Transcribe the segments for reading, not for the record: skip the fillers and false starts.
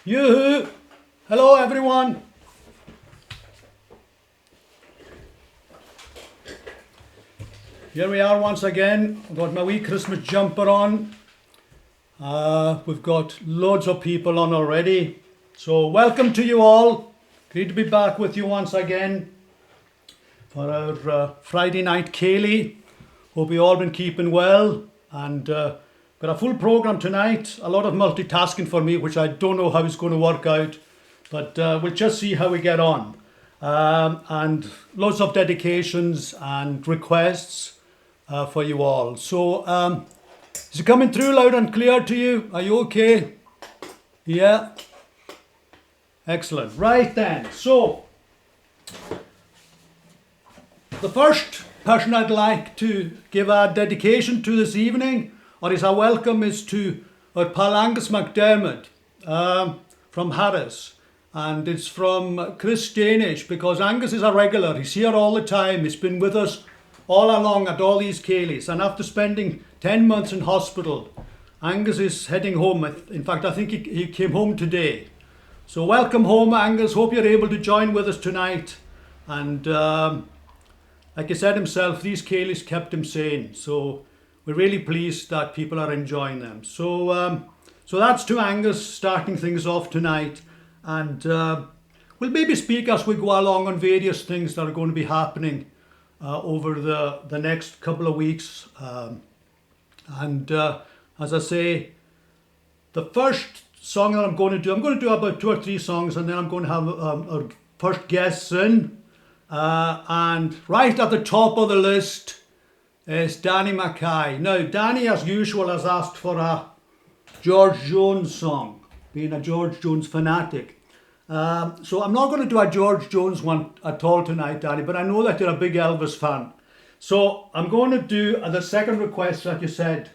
Yoo-hoo! Hello everyone! Here we are once again. I've got my wee Christmas jumper on. We've got loads of people on already. So welcome to you all. Great to be back with you once again for our Friday night Ceilidh. Hope you all been keeping well, and got a full program tonight. A lot of multitasking for me, which I don't know how it's going to work out, but we'll just see how we get on. And lots of dedications and requests for you all. So is it coming through loud and clear to you? Are you okay? Yeah. Excellent. Right then. So the first person I'd like to give a dedication to this evening, or is a welcome, is to our pal Angus McDermott from Harris. And it's from Chris Danish, because Angus is a regular. He's here all the time. He's been with us all along at all these Ceilidhs. And after spending 10 months in hospital, Angus is heading home. In fact, I think he came home today. So welcome home, Angus. Hope you're able to join with us tonight. And like he said himself, these Ceilidhs kept him sane. So we're really pleased that people are enjoying them. So that's to Angus, starting things off tonight. And we'll maybe speak as we go along on various things that are going to be happening over the next couple of weeks. As I say, the first song that I'm going to do about 2 or 3 songs, and then I'm going to have our first guests in. And right at the top of the list is Danny Mackay. Now, Danny, as usual, has asked for a George Jones song, being a George Jones fanatic. So I'm not going to do a George Jones one at all tonight, Danny, but I know that you're a big Elvis fan. So I'm going to do the second request that you said.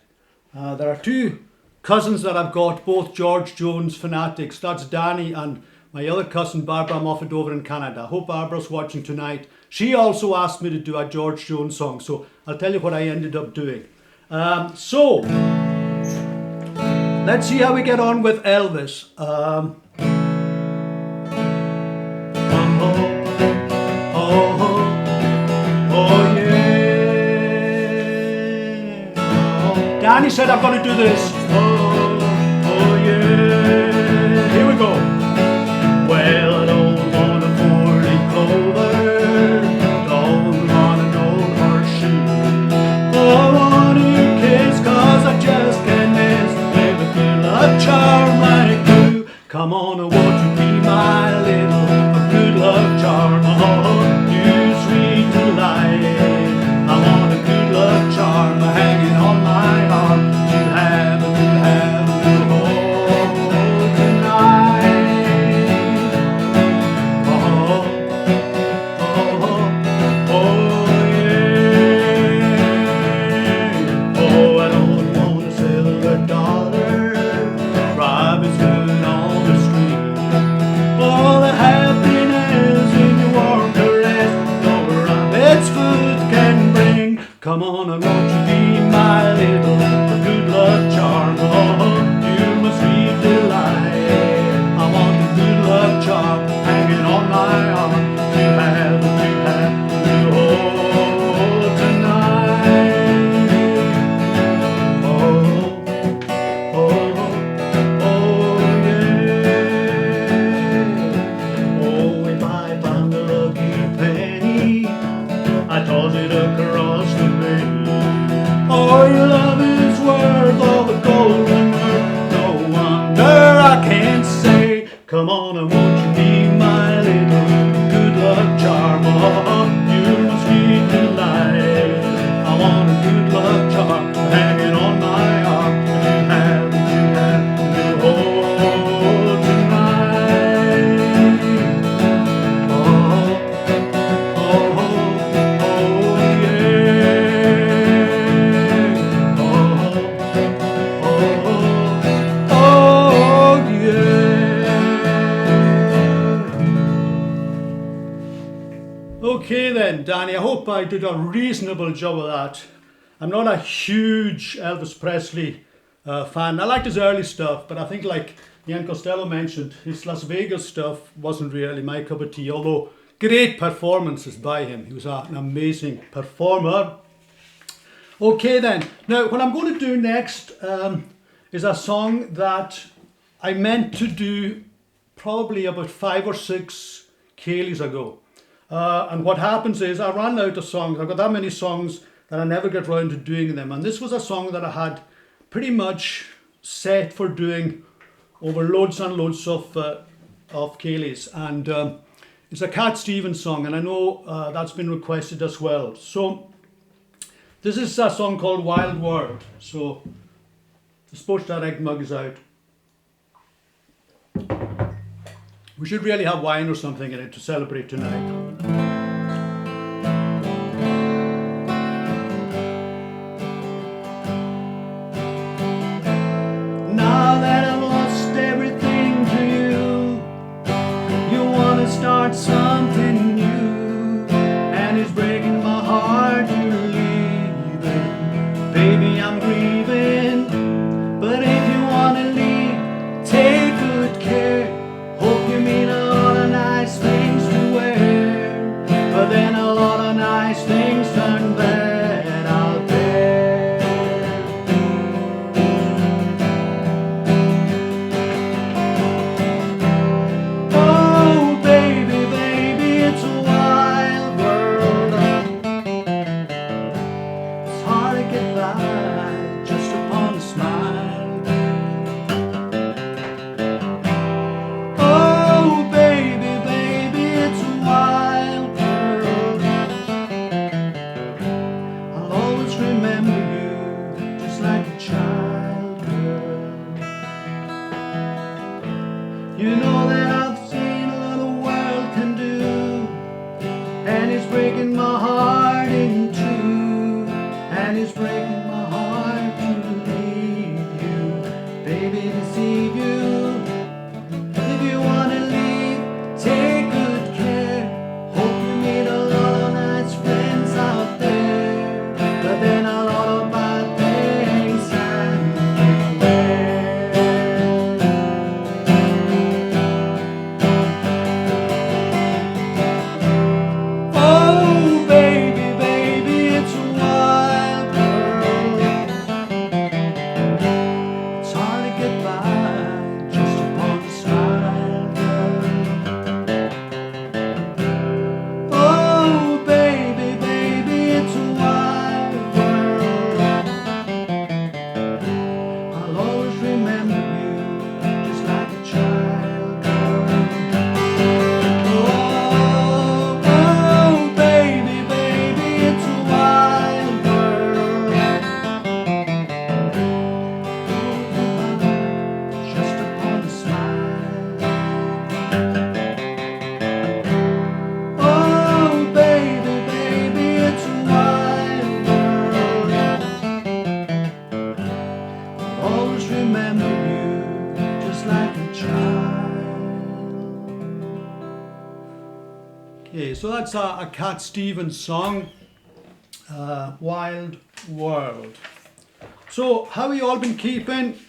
There are 2 cousins that I've got, both George Jones fanatics. That's Danny and my other cousin Barbara Moffat over in Canada. I hope Barbara's watching tonight. She also asked me to do a George Jones song, so I'll tell you what I ended up doing. So let's see how we get on with Elvis. Oh yeah. Danny said I'm going to do this. Oh yeah. Here we go. Well, I don't want a 4-leaf clover, don't want an old horseshoe. I want a kiss, cause I just can't miss with a good luck charm like you. Come on, won't you be my little good luck charm? Oh, you sweet delight. I want a good luck charm hanging on my arm to have a good hold tonight. Oh yeah. Oh, I don't want a silver dollar, Robin's Hood on the street. Oh, the happiness in your warm caress, no rabbit's foot can bring. Come on, and won't you be my little good luck charm? Oh, you're my sweet delight. I want a good luck charm hanging on my arm to have you hold tonight. Oh yeah. Oh, if I found a lucky penny, I toss it across the bay. Oh, your love is worth all the gold and earth. No wonder I can't say. Come on, and won't you be my little good luck charm? Oh, you're my sweet delight. I want a good luck charm hanging on my arm to have you hold tonight. Oh yeah. Oh yeah. Okay then, Danny, I hope I did a reasonable job of that. I'm not a huge Elvis Presley fan. I liked his early stuff, but I think like Ian Costello mentioned, his Las Vegas stuff wasn't really my cup of tea, although great performances by him. He was an amazing performer. Okay then, now what I'm going to do next is a song that I meant to do probably about 5 or 6 Ceilidhs ago. And what happens is I ran out of songs. I've got that many songs that I never get round to doing them. And this was a song that I had pretty much set for doing over loads and loads of Ceilidhs. And it's a Cat Stevens song, and I know that's been requested as well. So this is a song called Wild World. So I suppose that egg mug is out. We should really have wine or something in it to celebrate tonight. Now that I've lost everything to you, you want to start something new, and it's breaking my heart to leave it. Baby, I'm grieving, but if you want to leave, take good care. Hope you mean a lot of nice things to wear, but then a lot of nice things turn bad out there. Oh baby, baby, it's a wild world. It's hard to get by just upon a smile. You know that I've seen what the world can do, and it's breaking my heart in two, and it's breaking my heart to leave you, baby, deceive you. If you want to leave, take good care. Hope you meet a lot of nice friends out there, but then a lot of bad things happen there. Okay, so that's a Cat Stevens song, Wild World. So, how have you all been keeping?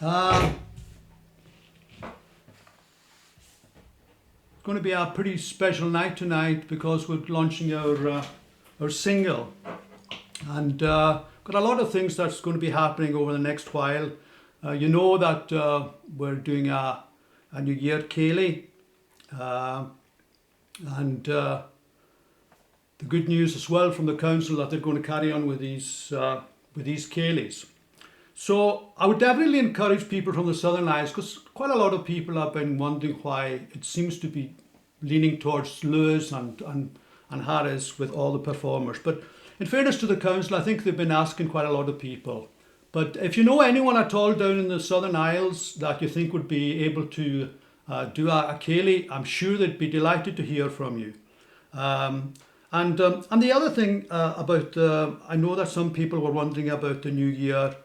It's going to be a pretty special night tonight because we're launching our single, and got a lot of things that's going to be happening over the next while. You know that we're doing a New Year Ceilidh. And the good news as well from the council that they're going to carry on with these Ceilidhs. So I would definitely encourage people from the Southern Isles, because quite a lot of people have been wondering why it seems to be leaning towards Lewis and Harris with all the performers. But in fairness to the council, I think they've been asking quite a lot of people. But if you know anyone at all down in the Southern Isles that you think would be able to do a Ceilidh, I'm sure they'd be delighted to hear from you. And the other thing about, I know that some people were wondering about the New Year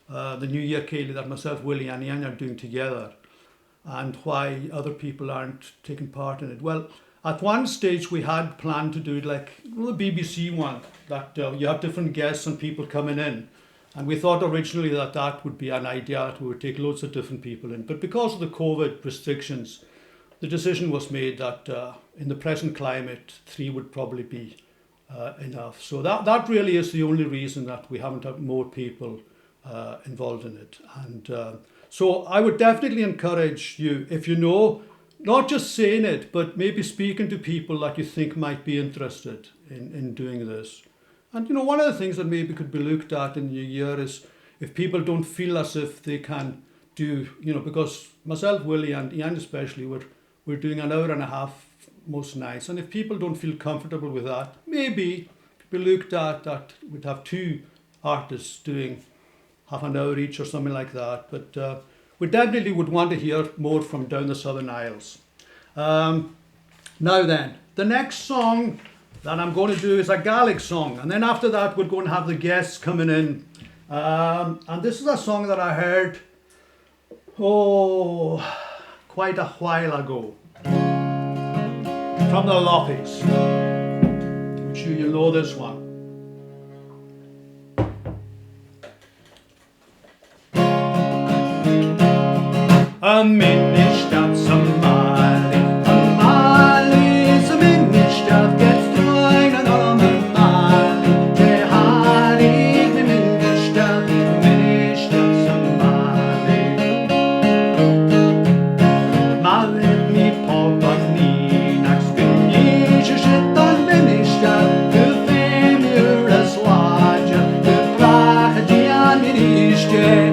Ceilidh that myself, Willie and Ian are doing together, and why other people aren't taking part in it. Well, at one stage we had planned to do it like the BBC one, that you have different guests and people coming in. And we thought originally that that would be an idea that we would take loads of different people in. But because of the COVID restrictions, the decision was made that in the present climate, 3 would probably be enough. So that really is the only reason that we haven't had more people involved in it. And so I would definitely encourage you, if you know, not just saying it, but maybe speaking to people that you think might be interested in doing this. And, one of the things that maybe could be looked at in the year is if people don't feel as if they can do, because myself, Willie, and Ian especially, we're doing an hour and a half most nights. And if people don't feel comfortable with that, maybe we looked at that we'd have 2 artists doing half an hour each or something like that. But we definitely would want to hear more from down the Southern Isles. Now then, the next song that I'm going to do is a Gaelic song. And then after that, we're going to have the guests coming in. And this is a song that I heard, quite a while ago, from the Loppies. I'm sure you know this one. A minishtat samali, a mali's a minishtat gets doing another mali. Jehari, the minishtat samali. Malet mi popani, nax gnish shit on minishtat, the family as waja, the prahajian minishtat.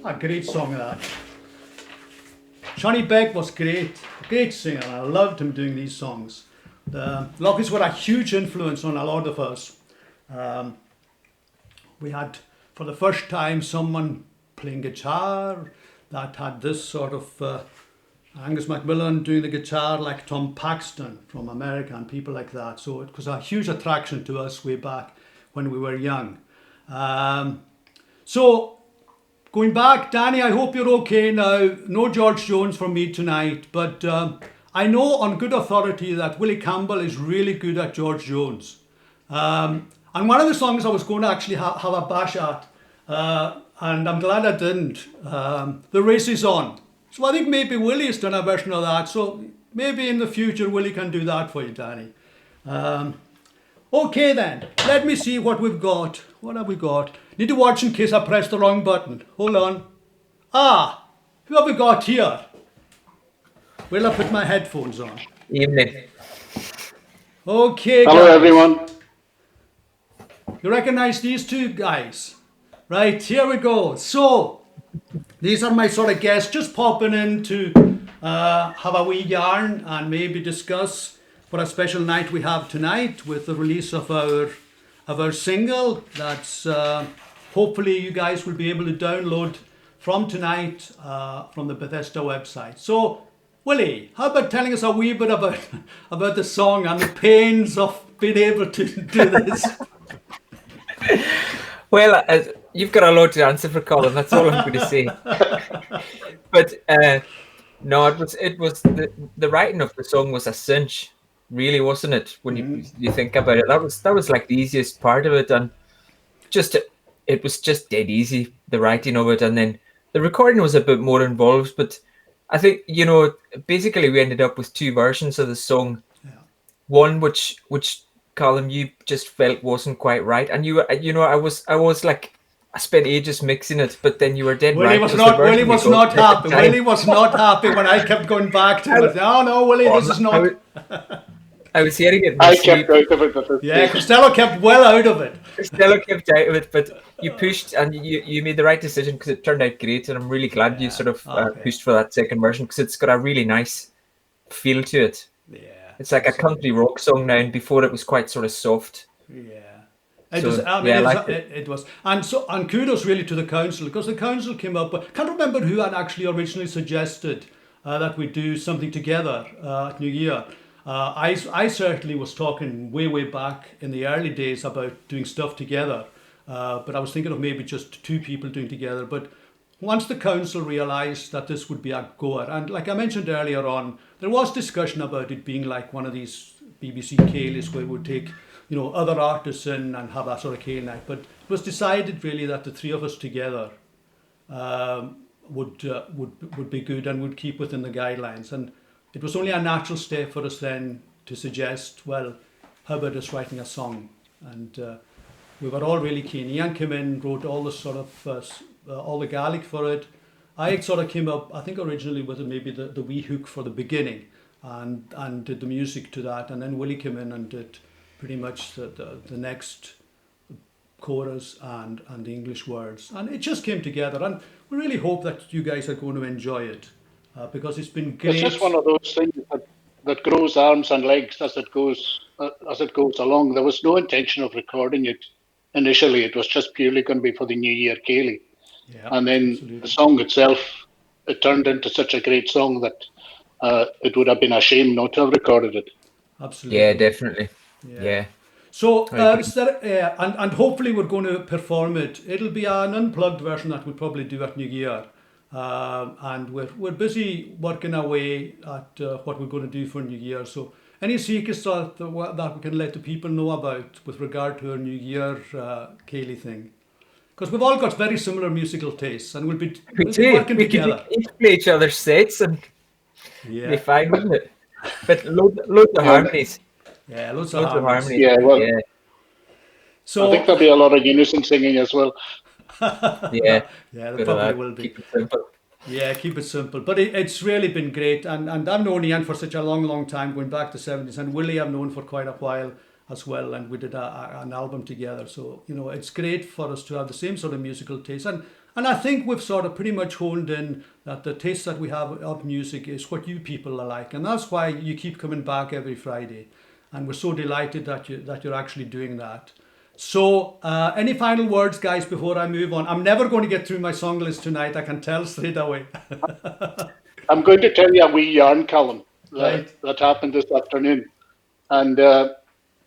A great song that. Johnny Beck was great singer. I loved him doing these songs. The Lockies were a huge influence on a lot of us. We had, for the first time, someone playing guitar that had this sort of Angus MacMillan doing the guitar like Tom Paxton from America and people like that. So it was a huge attraction to us way back when we were young. So going back, Danny, I hope you're okay now. No George Jones for me tonight, but I know on good authority that Willie Campbell is really good at George Jones. And one of the songs I was going to actually have a bash at, and I'm glad I didn't, The Race Is On. So I think maybe Willie has done a version of that, so maybe in the future Willie can do that for you, Danny. Okay then, let me see what we've got. What have we got? Need to watch in case I press the wrong button. Hold on. Who have we got here? Will I put my headphones on? Evening. Okay, hello guys. Everyone. You recognize these two guys? Right, here we go. So, these are my sort of guests just popping in to have a wee yarn and maybe discuss what a special night we have tonight with the release of our single that's hopefully you guys will be able to download from tonight from the Bethesda website. So, Willie, how about telling us a wee bit about the song and the pains of being able to do this? Well, you've got a lot to answer for, Colin. That's all I'm going to say. But No, it was the writing of the song was a cinch, really, wasn't it? When you think about it, that was like the easiest part of it, and just it was just dead easy, the writing of it, and then the recording was a bit more involved. But I think basically we ended up with two versions of the song. Yeah. One which Colin, you just felt wasn't quite right, and I was like, I spent ages mixing it, but then you were dead Willie right was because the not. Willie version you was got not the second happy. time. Willie was not happy when I kept going back to I, him and saying, "Oh no, Willie, this is I, was, not." I was hearing it in my I kept sleep. out of it at this Yeah, stage. Costello kept well out of it. Stella kept out of it, but you pushed and you made the right decision because it turned out great, and I'm really glad you Yeah. sort of Okay. pushed for that second version because it's got a really nice feel to it. Yeah. It's like a country Absolutely. rock song now, and before it was quite sort of soft. Yeah. It was. So I mean, yeah, I liked it. it was, and kudos really to the council because the council came up. But can't remember who had actually originally suggested that we do something together at New Year. I certainly was talking way back in the early days about doing stuff together, but I was thinking of maybe just two people doing together. But once the council realised that this would be a goer, and like I mentioned earlier on, there was discussion about it being like one of these BBC Ceilidhs where we would take, other artists in and have that sort of Ceilidh night. But it was decided really that the three of us together would be good and would keep within the guidelines. And it was only a natural step for us then to suggest, well, how about us writing a song? And we were all really keen. Ian came in, wrote all the sort of all the Gaelic for it. I sort of came up, I think originally with maybe the wee hook for the beginning, and did the music to that, and then Willie came in and did pretty much the next chorus and the English words, and it just came together. And we really hope that you guys are going to enjoy it because it's been It's just great. one of those things that grows arms and legs as it goes along. There was no intention of recording it initially. It was just purely going to be for the New Year Ceilidh. Yeah, And then the absolutely, song itself, it turned into such a great song that it would have been a shame not to have recorded it. Yeah, absolutely. definitely. Yeah. Yeah, So, I agree. and hopefully we're going to perform it. It'll be an unplugged version that we'll probably do at New Year. And we're busy working our way at what we're going to do for New Year. So, any secrets that we can let the people know about with regard to our New Year Ceilidh thing? Because we've all got very similar musical tastes, and We we'll be do. working We could together. each play each other's sets and be Yeah, fine, wouldn't it? But loads of Yeah, harmonies. yeah, loads of Loads of harmonies. harmonies. yeah. Well, Yeah, I think So, there'll be a lot of unison singing as well. yeah. yeah, there Bit of probably that. will be. Keep it simple. Yeah, keep it simple. But it's really been great. And I've known Ian for such a long time, going back to '70s. And Willie I've known for quite a while as well. And we did an album together. So, it's great for us to have the same sort of musical taste. And I think we've sort of pretty much honed in that the taste that we have of music is what you people are like. And that's why you keep coming back every Friday. And we're so delighted that you're actually doing that. So, any final words, guys, before I move on? I'm never going to get through my song list tonight. I can tell straight away. I'm going to tell you a wee yarn, Callum, Right. that happened this afternoon. And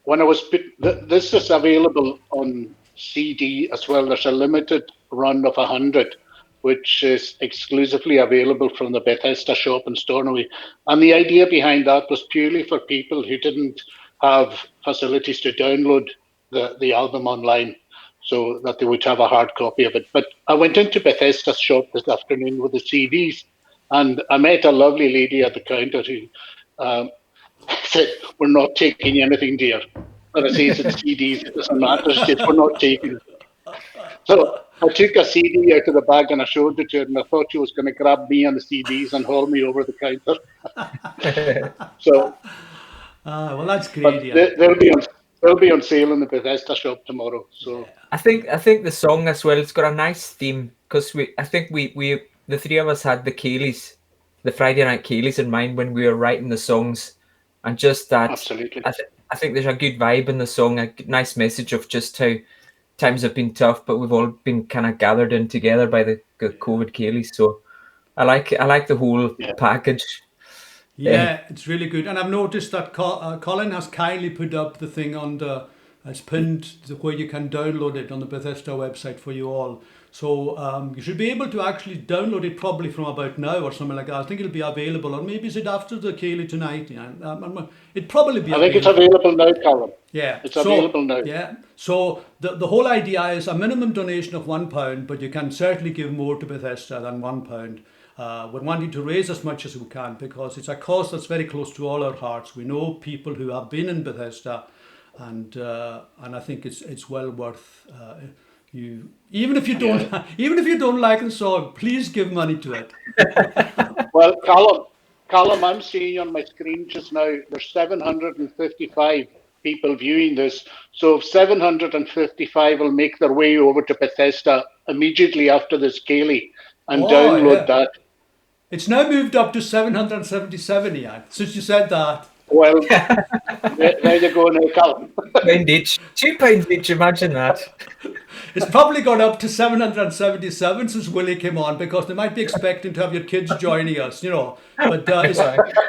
when I was this is available on CD as well. There's a limited run of 100, which is exclusively available from the Bethesda shop in Stornoway. And the idea behind that was purely for people who didn't have facilities to download the album online, so that they would have a hard copy of it. But I went into Bethesda's shop this afternoon with the CDs, and I met a lovely lady at the counter who um, said, "We're not taking anything, dear." But I says, "It's CDs, it doesn't matter." She says, "We're not taking it." So I took a CD out of the bag and I showed it to her, and I thought she was going to grab me and the CDs and haul me over the counter. So, Well, that's great, but Ian. they'll be on sale in the Bethesda shop tomorrow. So Yeah. I think the song as well. It's got a nice theme because I think we the three of us had the Kayleys, the Friday night Kayleys in mind when we were writing the songs, and just that. absolutely, I think there's a good vibe in the song, a nice message of just how times have been tough, but we've all been kind of gathered in together by the COVID Kayleys. So I like the whole yeah. package. Uh, Yeah, it's really good. And I've noticed that Colin has kindly put up the thing on has pinned where you can download it on the Bethesda website for you all. So you should be able to actually download it probably from about now or something like that. I think it'll be available, or maybe is it after the Ceilidh tonight? Yeah, it'd probably be I think it's available. available now, Callum. Yeah, It's available now. Yeah, so the whole idea is a minimum donation of £1, but you can certainly give more to Bethesda than £1. We're wanting to raise as much as we can because it's a cause that's very close to all our hearts. We know people who have been in Bethesda, and I think it's well worth you. Even if you don't like the song, please give money to it. Well, Callum, I'm seeing on my screen just now, there's 755 people viewing this. So if 755 will make their way over to Bethesda immediately after this Ceilidh and download that. It's now moved up to 777, Ian, since you said that. Well, there you go now, Callum. £2 each. £2 each, imagine that. It's probably gone up to 777 since Willie came on, because they might be expecting to have your kids joining us, you know. But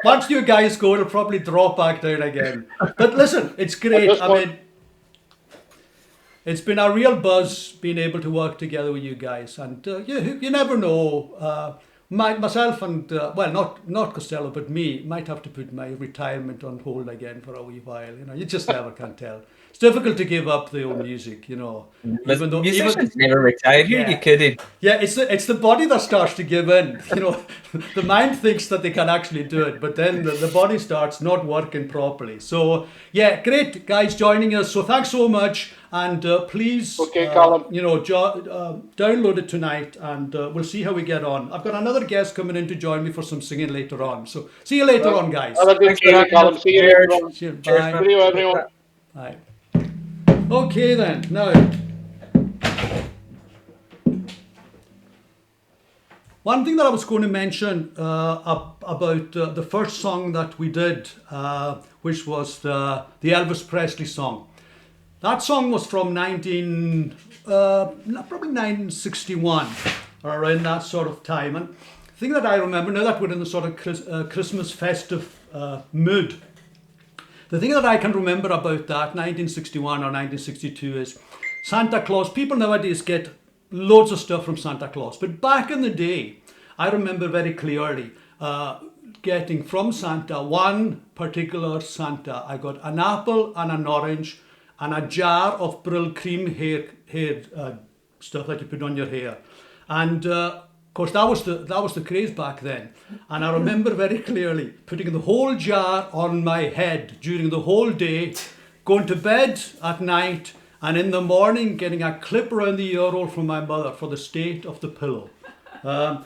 once you guys go, it'll probably drop back down again. But listen, it's great. I mean, it's been a real buzz being able to work together with you guys. And you never know. Myself and, not Costello, but me, might have to put my retirement on hold again for a wee while. You know, you just never can tell. It's difficult to give up the old music, you know. Even though musicians never retire. Who are you kidding? Yeah, it's the body that starts to give in. You know, the mind thinks that they can actually do it, but then the body starts not working properly. So yeah, great guys joining us. So thanks so much, and please, Colin. download it tonight, and we'll see how we get on. I've got another guest coming in to join me for some singing later on. So see you later on, guys. Have a good day, Colin. See you later on. Cheers. Bye. Bye. See you, everyone. Bye. Okay then, now, one thing that I was going to mention about the first song that we did, which was the Elvis Presley song. That song was from probably 1961, or around that sort of time. And the thing that I remember, now that we're in the sort of Christmas festive mood, the thing that I can remember about that 1961 or 1962 is Santa Claus. People nowadays get loads of stuff from Santa Claus, but back in the day, I remember very clearly getting from Santa, one particular Santa, I got an apple and an orange and a jar of Brill cream hair stuff that you put on your hair. And of course, that was the craze back then. And I remember very clearly putting the whole jar on my head during the whole day, going to bed at night, and in the morning getting a clip around the ear hole from my mother for the state of the pillow.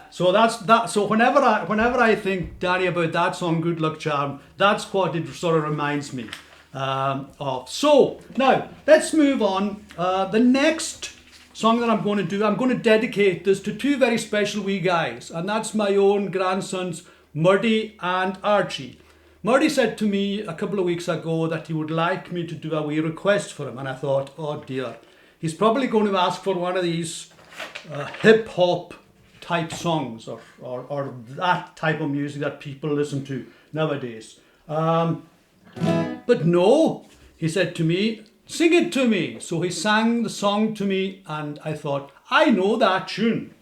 So that's that. So whenever I think, Danny, about that song, Good Luck Charm, that's what it sort of reminds me of. So now let's move on. The next song that I'm going to do, I'm going to dedicate this to two very special wee guys, and that's my own grandsons, Murdy and Archie. Murdy said to me a couple of weeks ago that he would like me to do a wee request for him, and I thought, oh dear, he's probably going to ask for one of these hip-hop type songs or that type of music that people listen to nowadays. But no, he said to me, sing it to me. So he sang the song to me, and I thought, I know that tune.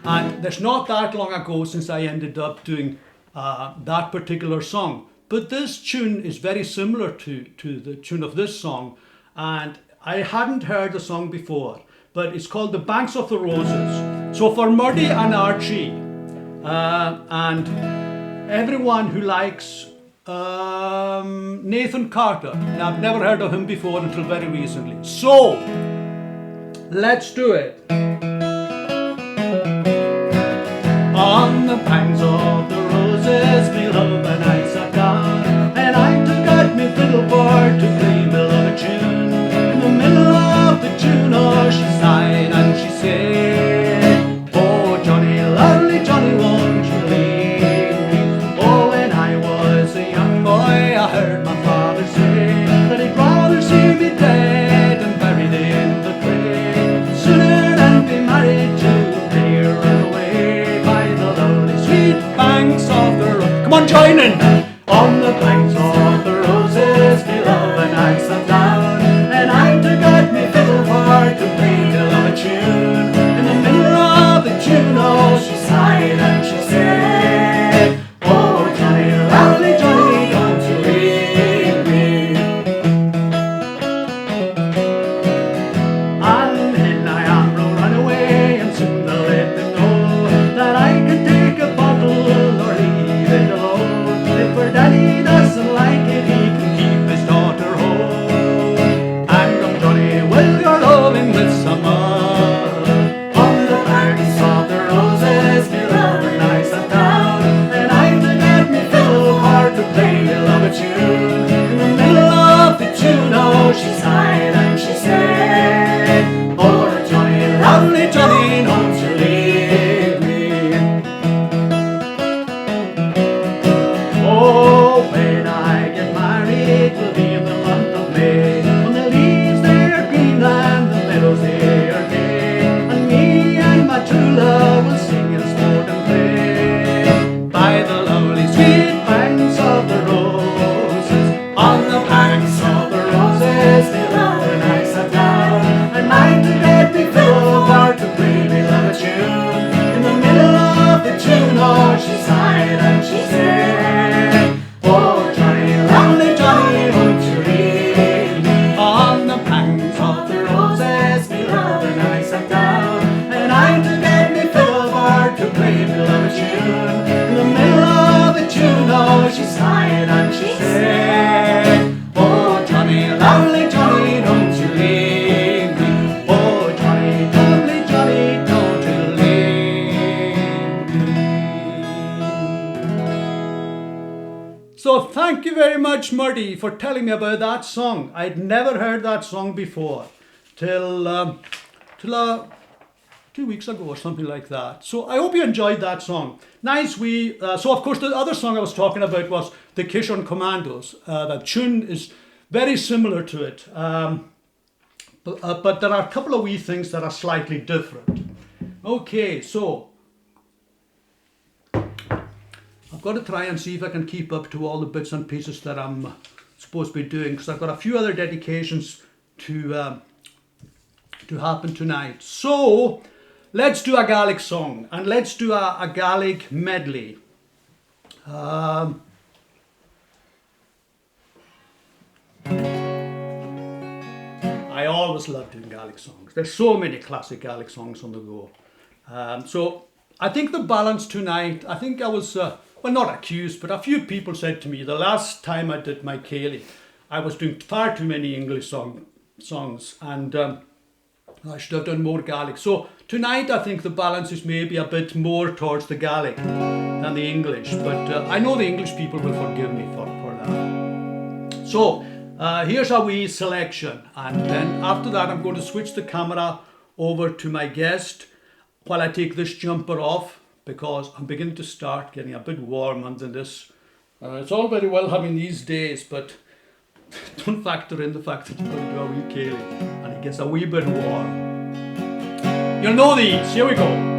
And there's not that long ago since I ended up doing that particular song. But this tune is very similar to the tune of this song. And I hadn't heard the song before, but it's called The Banks of the Roses. So for Murdy and Archie, and everyone who likes Nathan Carter. Now, I've never heard of him before until very recently. So, let's do it. On the banks of the roses, me love and I sat down, and I took out me fiddleboard to play me love a tune. In the middle of the tune, oh, she sighed and she said, oh, Johnny, lovely Johnny, won't you leave me? Oh, when I was a young boy, I heard my father say that he'd rather see me dead than buried in the clay sooner than be married to a runaway by the lovely sweet banks of the roses. Come on, join in! On the banks of the roses, me love and I sat down, and I took out me fiddle for to play me love a tune. In the middle he doesn't like it, he can keep his daughter home. And I'm Johnny, will your loving with some more? On the banks of the roses, me love and I sat down, and I to get me fiddle hard to play me love a tune. In the middle of the tune, oh, she sighed and she said, oh, Johnny, lovely Johnny, don't you leave me. Oh, when I get married, will be in the month of May, when the leaves they are green and the meadows they are gay, and me and my true love will sing and sport and play by the lovely sweet banks of the roses. On the banks of the roses, they love and I sat down, and I to get me fiddle hard to play me love a tune. In the middle of the tune, oh, she sighed and she said, oh, Johnny, lovely Johnny, won't you leave me? On the banks of the roses, me love and I sat down, and I to get me fiddle hard to play me love a tune. In the middle of the tune, oh, she sighed and she said, oh, Johnny, lovely Johnny, don't you leave me. Oh, Johnny, lovely Johnny, don't you leave me. So thank you very much, Murdy, for telling me about that song. I'd never heard that song before till 2 weeks ago or something like that. So I hope you enjoyed that song. Nice so of course the other song I was talking about was the Kishon Commandos. The tune is very similar to it. But there are a couple of wee things that are slightly different. Okay, so I've got to try and see if I can keep up to all the bits and pieces that I'm supposed to be doing, because I've got a few other dedications to happen tonight. So let's do a Gaelic song, and let's do a Gaelic medley. I always love doing Gaelic songs. There's so many classic Gaelic songs on the go. So I think the balance tonight, I think I was, well, not accused, but a few people said to me the last time I did my Ceilidh, I was doing far too many English songs, and I should have done more Gaelic. So tonight I think the balance is maybe a bit more towards the Gaelic than the English, but I know the English people will forgive me for that. So here's a wee selection, and then after that I'm going to switch the camera over to my guest while I take this jumper off, because I'm beginning to start getting a bit warm under this. It's all very well having these days, but don't factor in the fact that you're going to do a wee Ceilidh and it gets a wee bit warm. You'll know these. Here we go.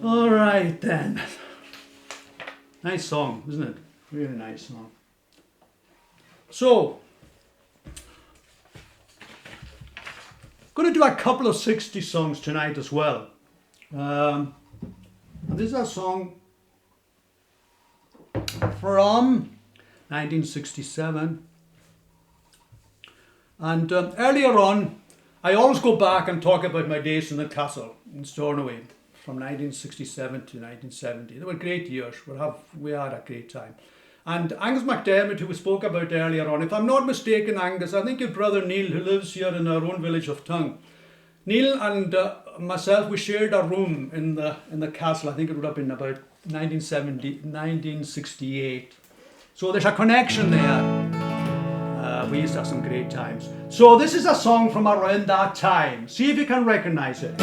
All right then. Nice song, isn't it? Really nice song. So, going to do a couple of 60s songs tonight as well. And this is a song from 1967. And earlier on, I always go back and talk about my days in the castle in Stornoway from 1967 to 1970. They were great years. We had a great time. And Angus MacDermot, who we spoke about earlier on, if I'm not mistaken, Angus, I think your brother Neil, who lives here in our own village of Tongue, Neil and myself, we shared a room in the castle. I think it would have been about 1968. So there's a connection there. We used to have some great times. So this is a song from around that time. See if you can recognize it.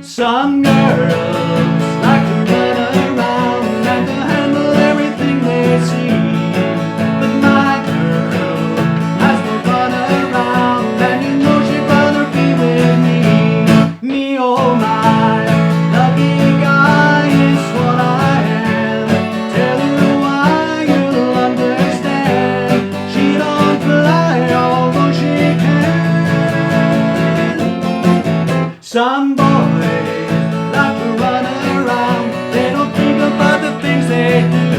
Some girls like to run around and to handle everything they see. But my girl has to run around and you know she'd rather be with me. Me, oh my, lucky guy is what I am. Tell you why you'll understand. She don't fly although she can. Some boys like to run around, they don't think about the things they do.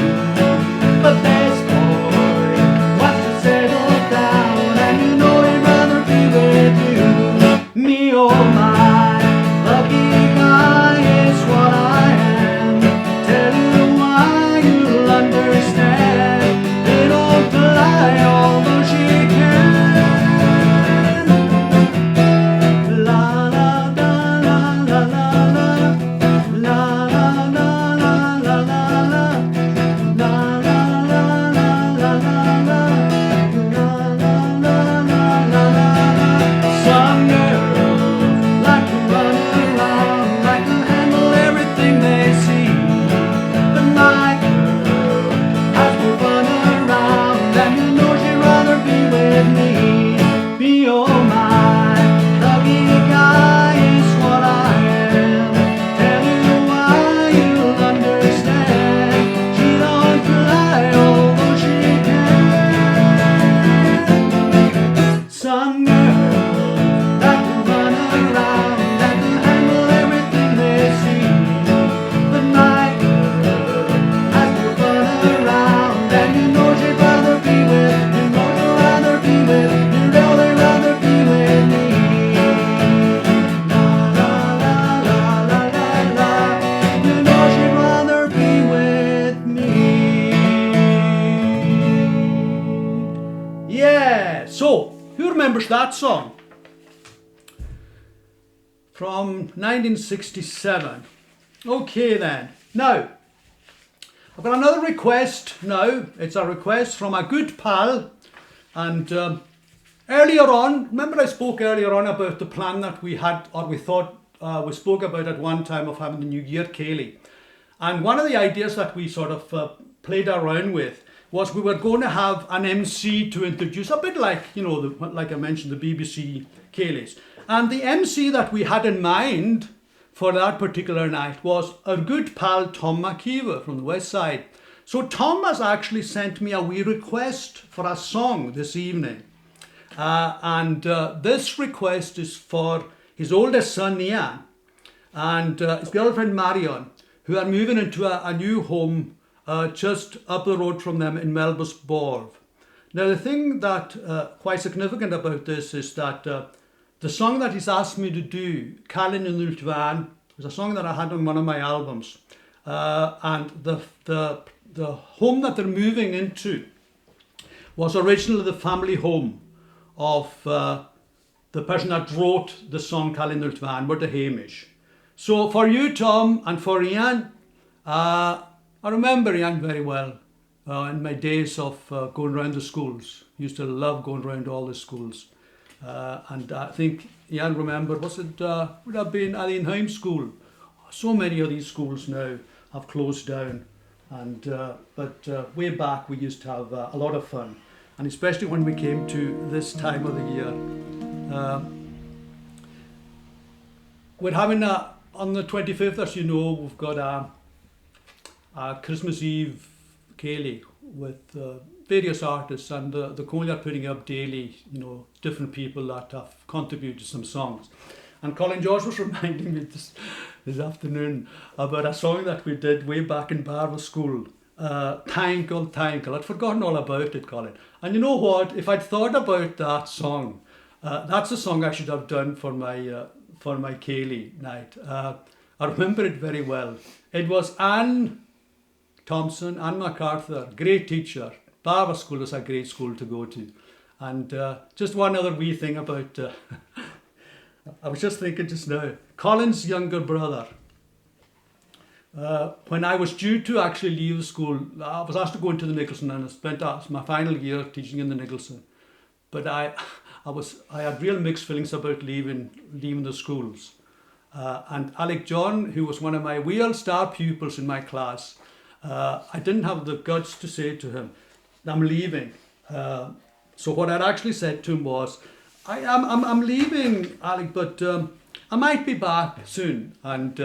But this boy wants to settle down, and you know he'd rather be with you. Me, oh my, lucky guy is what I am. Tell you why you'll understand. They don't fly although she can. La la la la la la la. La la la la la la la. La la la la la la la. La la la la la la. Some girls like to run around, like to handle everything they see. But my girl has to run around, and you know she'd rather be with me. Be oh my, lucky guy is what I am. Tell you why you'll understand. She don't fly although she can. Some girls like to run around and to handle everything they see. But my girl has to run around, and you know she'd rather be with. You know she'd rather be with. You'd really rather be with me. La la la la la la la. You know she'd rather be with me. Yeah. So who remembers that song? From 1967. Okay then. Now, I've got another request now. It's a request from a good pal. And earlier on, remember I spoke earlier on about the plan that we had, or we thought we spoke about at one time of having the New Year Ceilidh. And one of the ideas that we sort of played around with was we were going to have an MC to introduce, a bit like, you know, like I mentioned, the BBC Ceilidhs. And the MC that we had in mind for that particular night was our good pal Tom McKeever from the West Side. So Tom has actually sent me a wee request for a song this evening. And this request is for his oldest son Ian and his girlfriend Marion, who are moving into a new home just up the road from them in Melbus Borv. Now the thing that quite significant about this is that the song that he's asked me to do, Callan in Ultvan, is a song that I had on one of my albums. And the home that they're moving into was originally the family home of the person that wrote the song Callan in Ultvan, were the Hamish. So for you, Tom, and for Ian, I remember Ian very well in my days of going around the schools. Used to love going around all the schools. And I think Ian remembered, would have been Allenheim School. So many of these schools now have closed down. And but way back we used to have a lot of fun. And especially when we came to this time of the year. We're having on the 25th, as you know, we've got a Christmas Eve Ceilidh with various artists, and the Cóil are putting up daily, different people that have contributed some songs. And Colin George was reminding me this afternoon about a song that we did way back in Barrow School, Thankle, Thankle. I'd forgotten all about it, Colin. And you know what? If I'd thought about that song, that's a song I should have done for my Ceilidh night. I remember it very well. It was Anne Thompson, Anne MacArthur, great teacher. Barrow School was a great school to go to. And just one other wee thing about, I was just thinking just now, Colin's younger brother, when I was due to actually leave the school, I was asked to go into the Nicholson, and I spent my final year teaching in the Nicholson. But I had real mixed feelings about leaving the schools. And Alec John, who was one of my real star pupils in my class, I didn't have the guts to say to him, I'm leaving. So what I'd actually said to him was, I'm leaving, Alec, but I might be back soon. And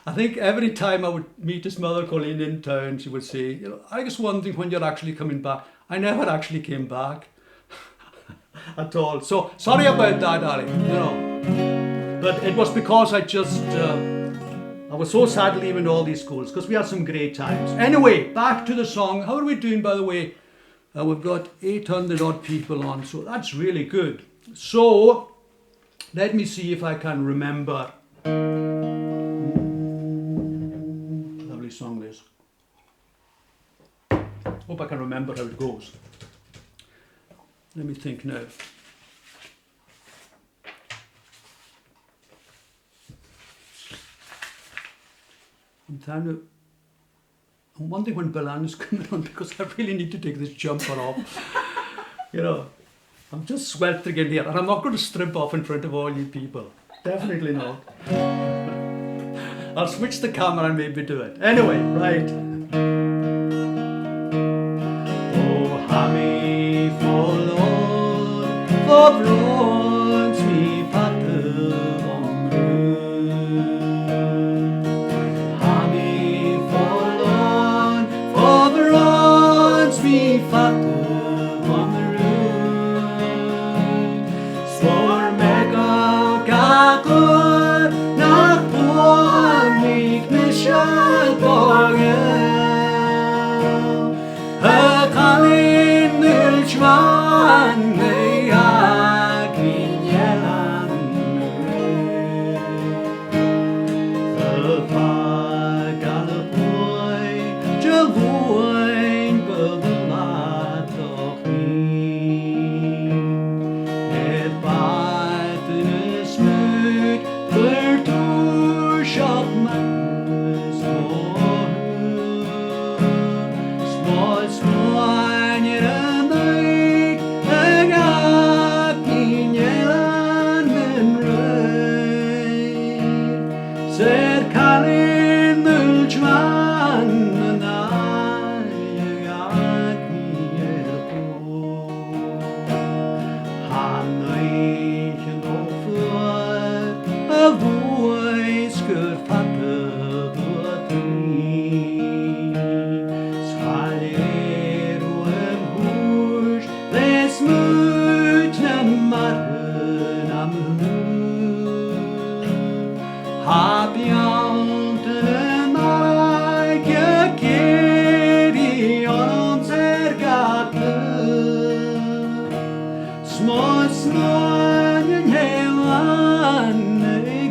I think every time I would meet his mother, Colleen, in town, she would say, I was wondering when you're actually coming back. I never actually came back at all. So sorry about that, Alec. But it was because I was so sad leaving all these schools, because we had some great times. Anyway, back to the song. How are we doing, by the way? We've got 800 odd people on, so that's really good. So let me see if I can remember. Lovely song this. Hope I can remember how it goes. Let me think now. I'm wondering when Bilan is coming on, because I really need to take this jumper off. I'm just sweltering in here, and I'm not going to strip off in front of all you people. Definitely not. I'll switch the camera and maybe do it. Anyway, right. Oh, Hammy forlorn, for bronze me patte om Hammy forlorn, for bronze me patte om Svår meg og gagur nach born mig nishat Kalin nilchman ya kinyelan Galapoi Javoin Babalat of me Het buiten is moed Verdoor shop manus voor Small small en night En ik in jelan en rui Ser Kalin nulchman Na ik in Haneichen over a voice could fatte but me Schaler en hush les mutne marren am Happy out en I carry on ser gatte Små en helan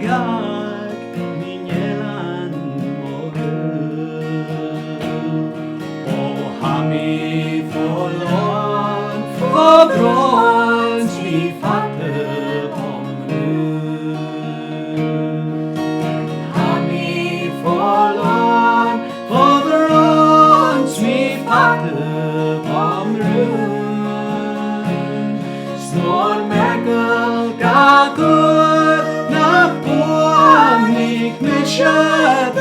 gag min jelan Och Hammy forlorn for bronze vi fatte om Hammy forlorn for bronze vi fatte om Snor megel gagur nach born mig nishat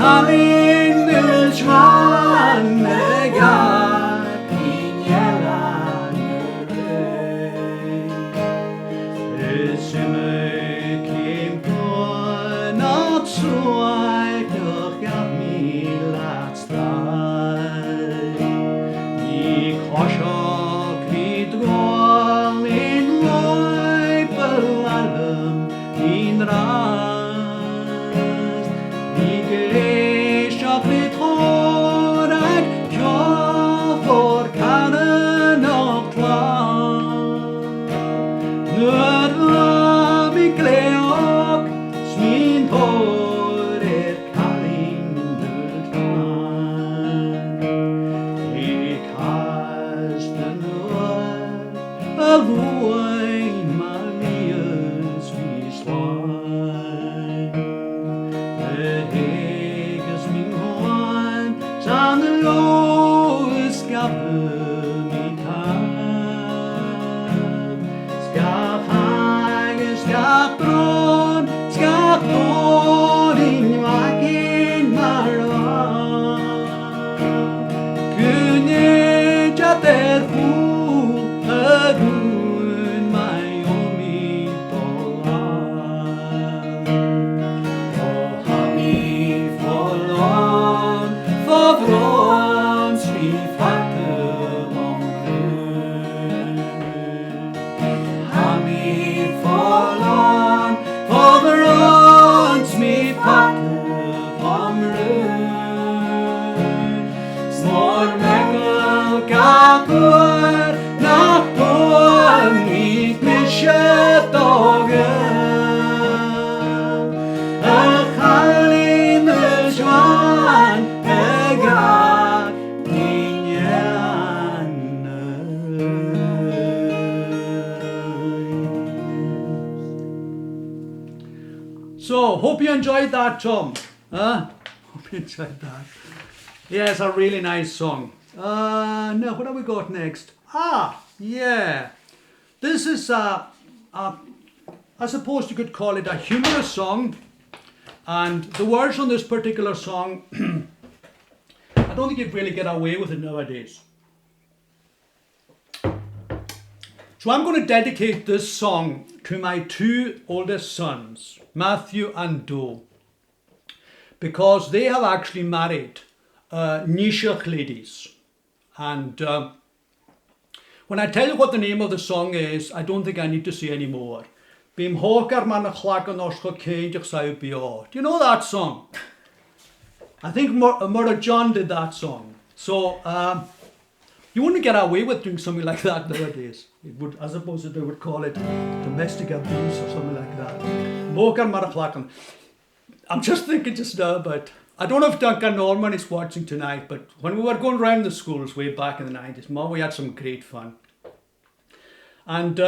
Kalin nilchman negak in jelan swaigach ach mi laat straai. I koshok mi droal in loipel allem in rast. I geishach mi trodag kja for kanen och twan. Nød la mi gleok smin por kalindel twan. I kasten a luai Marias vi swan. Heges min hånd san loes gappe mi kan. Skap hage, skap bron in wagen marwan. Kunne jater fu adun mai omi tolan. Och hami förlån för brons vi fattar om nu. Hami förlån för brons vi fattar om nu. Smår mängel kakor natton mitt med köttdagen. So, hope you enjoyed that, Tom. Hope you enjoyed that. Yeah, it's a really nice song. Now, what have we got next? Yeah. This is I suppose you could call it a humorous song. And the words on this particular song, I don't think you'd really get away with it nowadays. So I'm going to dedicate this song to my two oldest sons, Matthew and Doe, because they have actually married Nishach ladies. And when I tell you what the name of the song is, I don't think I need to say any more. Bim hokar man a chlagan oshko keinjach sau bio. Do you know that song? I think Murder John did that song. So you wouldn't get away with doing something like that nowadays. It would, I suppose they would call it domestic abuse or something like that. Hokar man a chlagan. I'm just thinking just now about, I don't know if Duncan Norman is watching tonight, but when we were going around the schools way back in the 90s, Mom, we had some great fun. And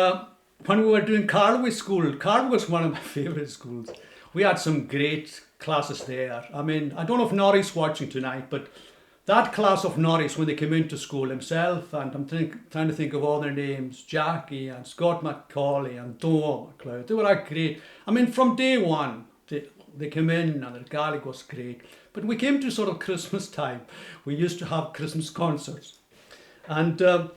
when we were doing Carloway School, Carloway was one of my favourite schools. We had some great classes there. I mean, I don't know if Norris watching tonight, but that class of Norris, when they came into school, himself, and I'm trying to think of all their names, Jackie and Scott McCauley and Dom McLeod, they were like great. I mean, from day one, they came in and the Gaelic was great. But we came to sort of Christmas time. We used to have Christmas concerts. And I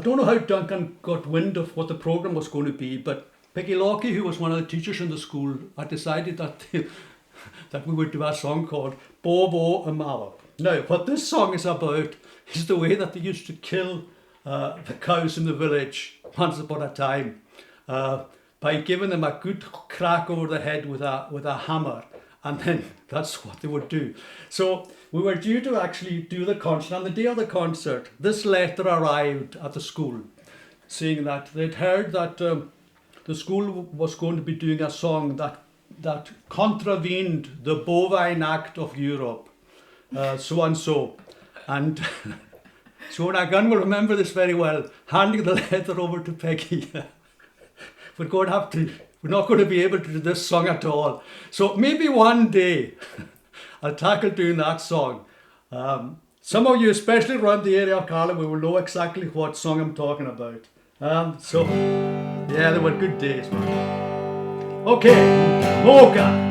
don't know how Duncan got wind of what the programme was going to be, but Peggy Lockie, who was one of the teachers in the school, had decided that that we would do a song called Bobo and Mallow. Now, what this song is about is the way that they used to kill the cows in the village once upon a time by giving them a good crack over the head with a hammer, and then that's what they would do. So we were due to actually do the concert. On the day of the concert, this letter arrived at the school saying that they'd heard that the school was going to be doing a song that contravened the bovine act of Europe, so and so. And so Nagan will remember this very well, handing the letter over to Peggy. We're not going to be able to do this song at all. So maybe one day I'll tackle doing that song. Some of you, especially around the area of Carloway, will know exactly what song I'm talking about. So yeah, they were good days, man. Okay, Mocha.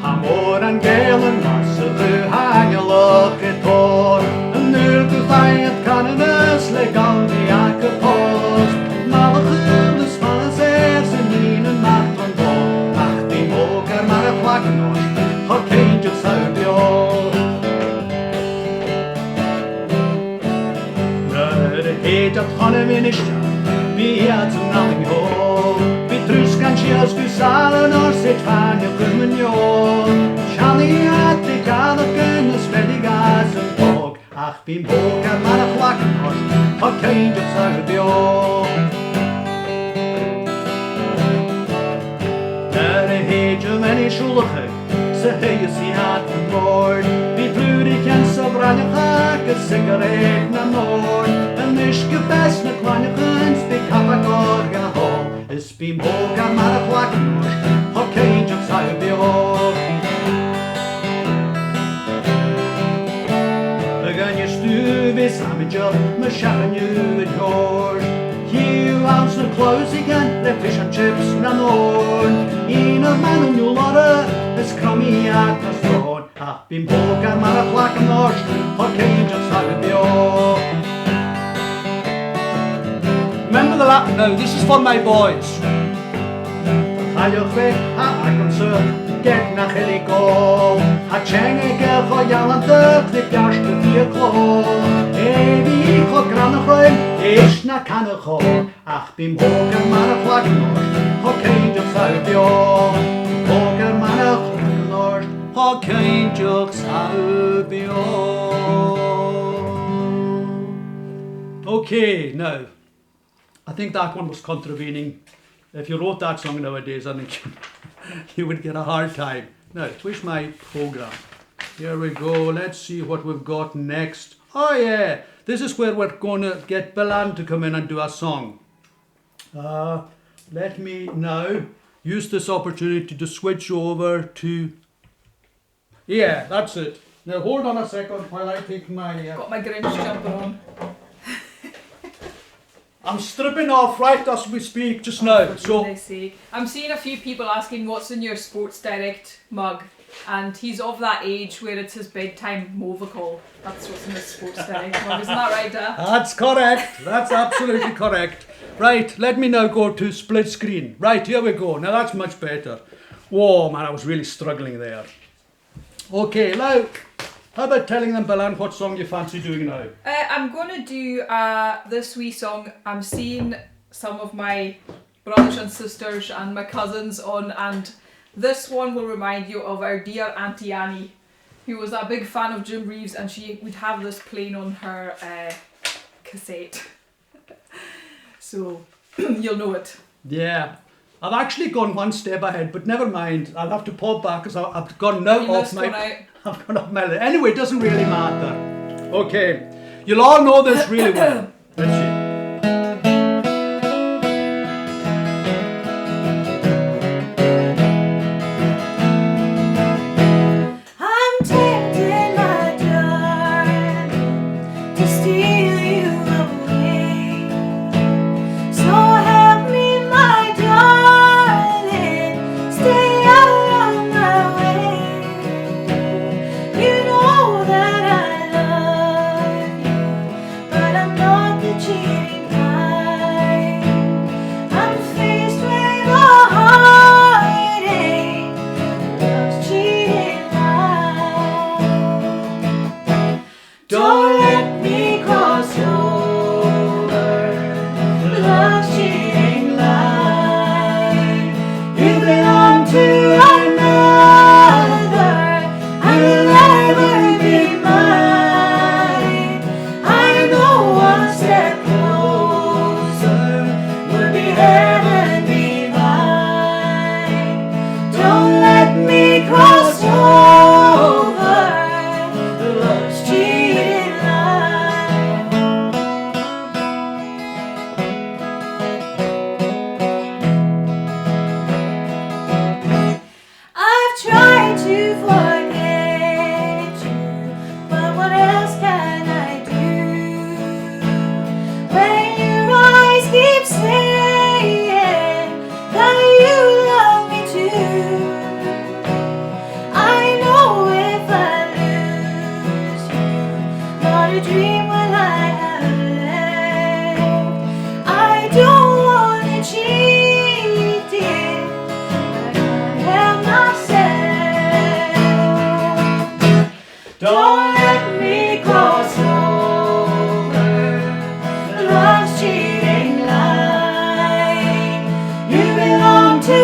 Amor and Galen, Marcelu, Hangaloch, et Tor, and Nurgu Fiat Canadas, Legaldi, Acapos, Malachim, the Spanses, and Nina Marton, Achti Mocha, Maraplacanos. Os du salen or sit fan you kummen jo. Shani at the Gaelic svedig as en bog. Ach bim bog ar man a flaken hos. Ha kein of Ceilidh. There a hage of many shulachig. Se he is he at the Lord. Be bloedig en so branjach a cigarette na Lord. En mischke best na kwanjachens be kapagor ga ho. Is bim bog ar man a flaken hos. Ha kein of Ceilidh. Again you stu be samager, me shachen you at yours. You ounce the clothes again, the fish and chips na Lord. In a man and you lotta, is crummy at the throne. Ah, bim bog ar man a flaken hos. Ha kein of Ceilidh. Remember the Latin now, this is for my boys. Halloch weg, ha agonser, get na Ceilidh. Ha chenge gel cho jalantig, de piaste vier klo. Wie ich ho granach rein, ich na kannach ho. Ach, bim hoger man a flaken hos, ha kein of Ceilidh. Hoger man a flaken hos, ha kein of Ceilidh. Okay, now, I think that one was contravening. If you wrote that song nowadays, I think you would get a hard time. Now, where's my program? Here we go. Let's see what we've got next. Oh yeah, this is where we're going to get Belan to come in and do a song. Let me now use this opportunity to switch over to... Yeah, that's it. Now hold on a second while I take my... Got my Grinch jumper on. I'm stripping off right as we speak just now. So Goodness sake. I'm seeing a few people asking what's in your Sports Direct mug, and he's of that age where it's his bedtime Movacol. That's what's in his Sports Direct mug. Isn't that right, Dad? that's correct. That's absolutely correct. Right, let me now go to split screen. Right, here we go. Now that's much better. Whoa, man, I was really struggling there. Okay, now, how about telling them, Belan, what song you fancy doing now? I'm going to do this wee song. I'm seeing some of my brothers and sisters and my cousins on, and this one will remind you of our dear Auntie Annie, who was a big fan of Jim Reeves, and she would have this playing on her cassette. So, you'll know it. Yeah, I've actually gone one step ahead, but never mind. I'll have to pop back because I've gone now You off missed one my... out. I've gone off my... Anyway, it doesn't really matter. Okay, you'll all know this really well. Let's see. I'm tempted, my darling, to steal you away. So help me, my darling, stay out of my way. You know that I love you, but I'm not the cheating kind. I'm faced with a heartache, love's cheating lie. Don't let me cross over love's cheating line. You belong to another, and will never be mine. I know one step closer would be heaven divine. Don't let me cross over love's cheating line. I've tried to forget you, but what else can I do? When your eyes keep saying that you love me too, I know if I lose you, not a dream will I have left. I don't wanna cheat, dear, but I help myself. Don't let me cross over love's cheating line. You belong to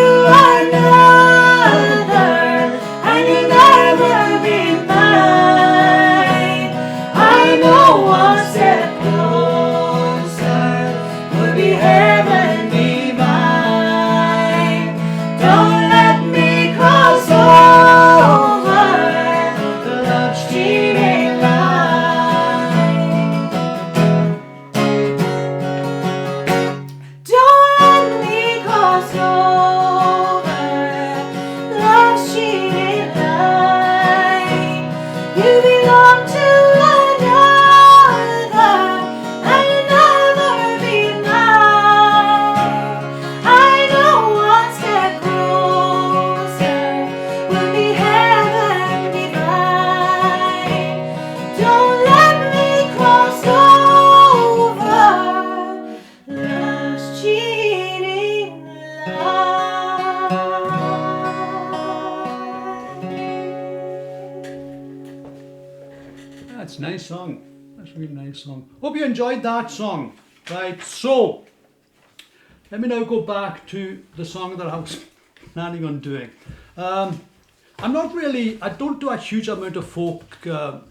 It's a nice song. That's a really nice song. Hope you enjoyed that song. Right, so let me now go back to the song that I was planning on doing. I don't do a huge amount of folk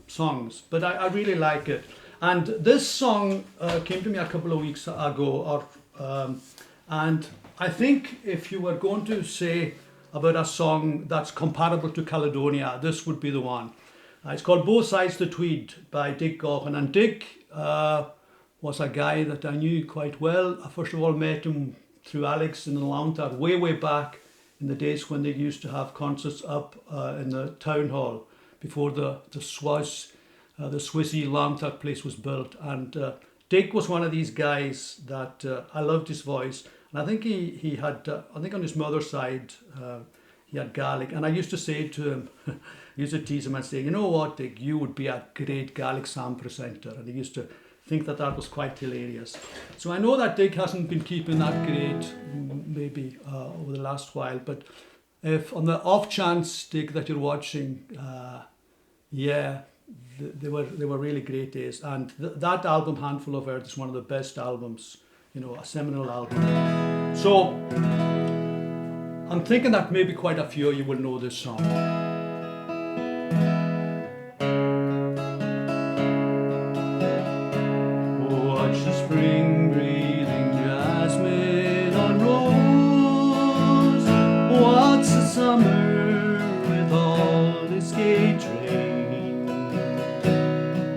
songs, but I really like it. And this song came to me a couple of weeks ago, and I think if you were going to say about a song that's comparable to Caledonia, this would be the one. It's called Both Sides the Tweed by Dick Gaughan. And Dick was a guy that I knew quite well. I first of all met him through Alex in the Longtard, way back in the days when they used to have concerts up in the town hall before the Swissy Longtard place was built. And Dick was one of these guys that I loved his voice. And I think he had, I think on his mother's side, he had Gaelic. And I used to say to him, I used to tease him and say, you know what, Dick, you would be a great Gaelic sound presenter. And he used to think that was quite hilarious. So I know that Dick hasn't been keeping that great, maybe over the last while. But if on the off chance, Dick, that you're watching, they were really great days. And that album, Handful of Earth, is one of the best albums, a seminal album. So I'm thinking that maybe quite a few of you will know this song. Watch the spring breathing jasmine on rose. What's the summer with all its gay train?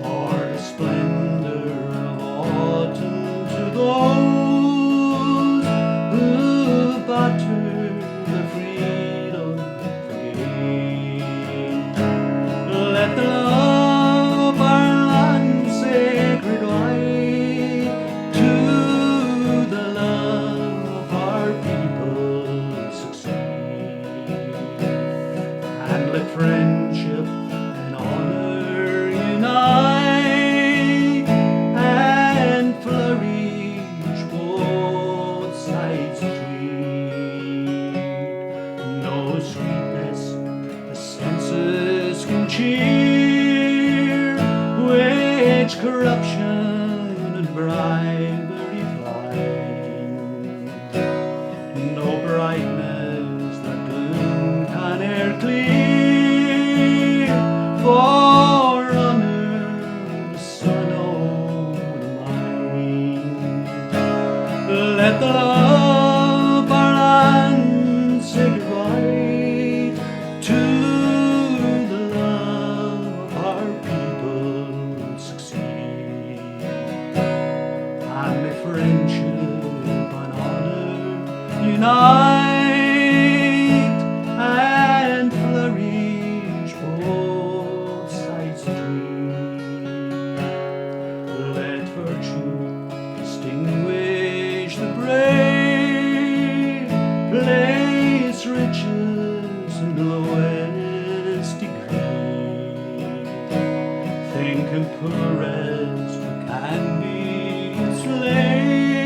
Or the splendor of autumn to those who batter the freedom gain. Let the love of our land sacred right to the love of our people succeed, and let friendship and honor unite and flourish both sides between. No sweetness the senses can cheer, which corruption and bribery find. No brightness that gloom can e'er clear, for honor the sun own mind. Let the love of our land sacred right to the love of our people succeed, and may friendship and honor unite and flourish both sides between. Let virtue distinguish the brave, place riches in the lowest degree. Think and poorest who can be enslaved,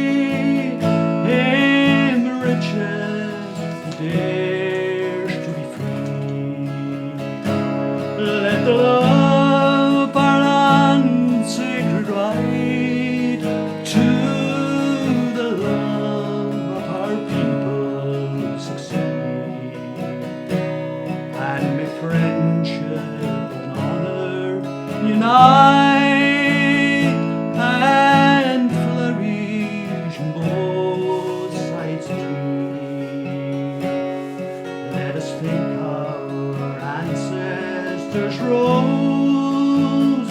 him riches dares to be free. Let the love of our land sacred right to the love of our people succeed, and may friendship and honor unite and flourish in both sides between. Let us think our ancestors rose,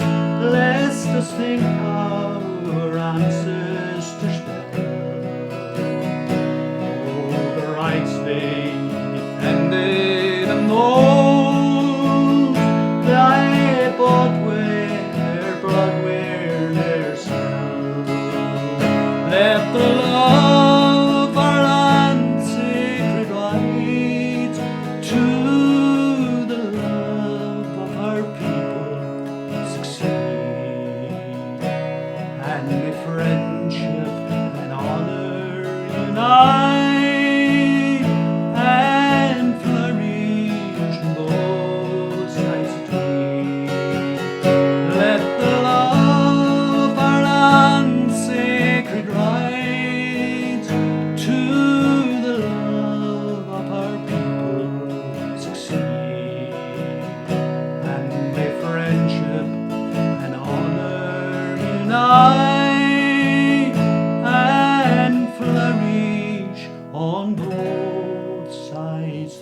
lest us think our ancestors fell. Oh, the rights they defended and those they bought with their blood were their self. Let the love of our land sacred right to the love of our people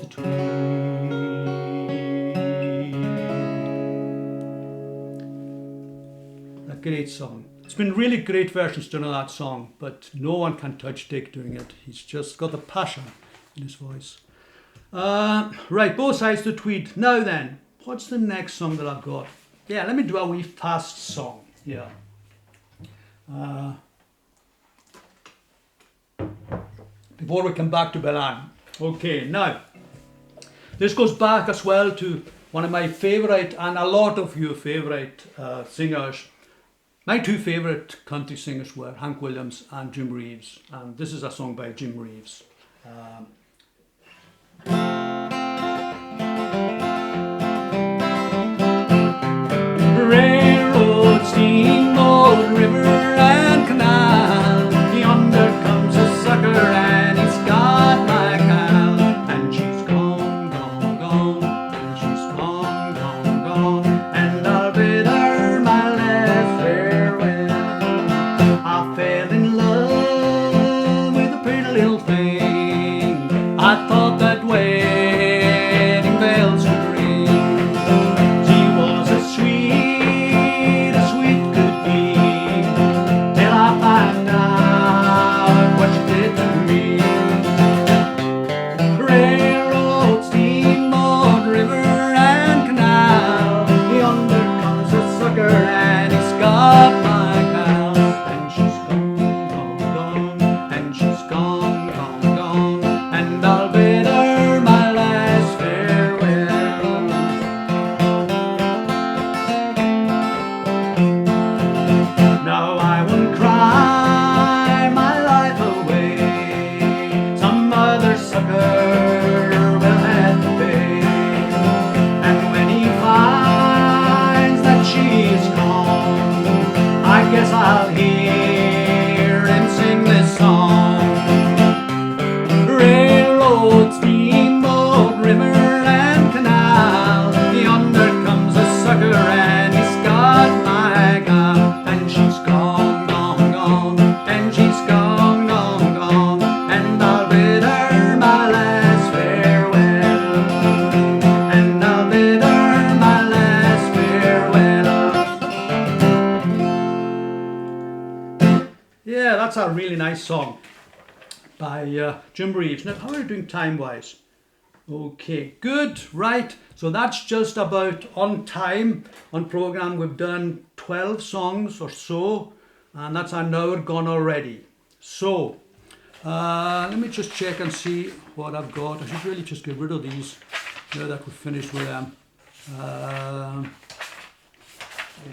the tweed. A great song. It's been really great versions done of that song, but no one can touch Dick doing it. He's just got the passion in his voice. Right, both sides of the tweed. Now then, what's the next song that I've got? Yeah, let me do a wee fast song. Yeah. Before we come back to Belan. Okay, now, this goes back as well to one of my favourite, and a lot of your favourite singers. My two favourite country singers were Hank Williams and Jim Reeves, and this is a song by Jim Reeves. Railroad, steamboat, river and canal, yonder comes a sucker and he's got my gal, and she's gone, gone, gone, and she's gone, gone, gone, and I'll bid her my last farewell. I fell in love with a pretty little thing. I thought that wedding bells would ring. She was as sweet could be, till I find out what she did to me. Railroad, steamboat, river and canal, yonder comes a sucker and he's got my gal, and she's gone, gone, gone, and she's gone, gone, gone, and I'll bid her my last farewell. Now I won't cry my life away, some other sucker will have to pay, and when he finds that she's gone, I guess I'll hear him sing this song. Railroad, steamboat, river and canal, yonder comes a sucker and he's got my gal, and she's gone, gone, gone, and she's gone, gone, gone, and I'll bid her my last farewell, and I'll bid her my last farewell. Yeah, that's a really nice song by Jim Reeves. Now, how are we doing time-wise? Okay, good, right. So that's just about on time. On program, we've done 12 songs or so, and that's an hour gone already. So, let me just check and see what I've got. I should really just get rid of these now that we're finished with them.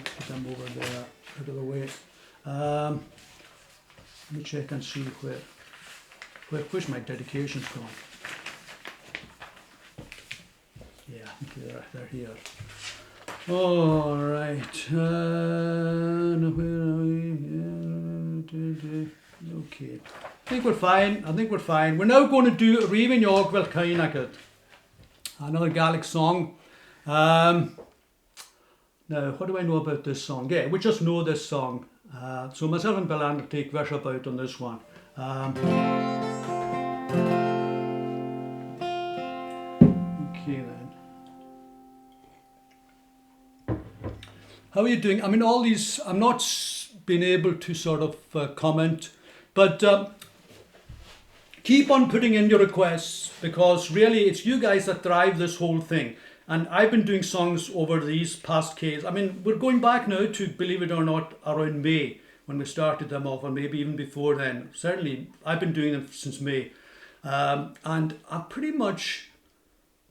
Put them over there, out of the way. Let me check and see where's my dedications gone. Yeah, I think they're here. All right. Now where are we? Okay. I think we're fine. We're now going to do Riven York Well Kainagad, another Gaelic song. Now, what do I know about this song? Yeah, we just know this song. So myself and Belan will take worship out on this one. Okay then. How are you doing? I mean, all these, I'm not been able to sort of comment, but keep on putting in your requests, because really it's you guys that drive this whole thing. And I've been doing songs over these past Ks. I mean, we're going back now to, believe it or not, around May when we started them off, or maybe even before then. Certainly, I've been doing them since May. And I've pretty much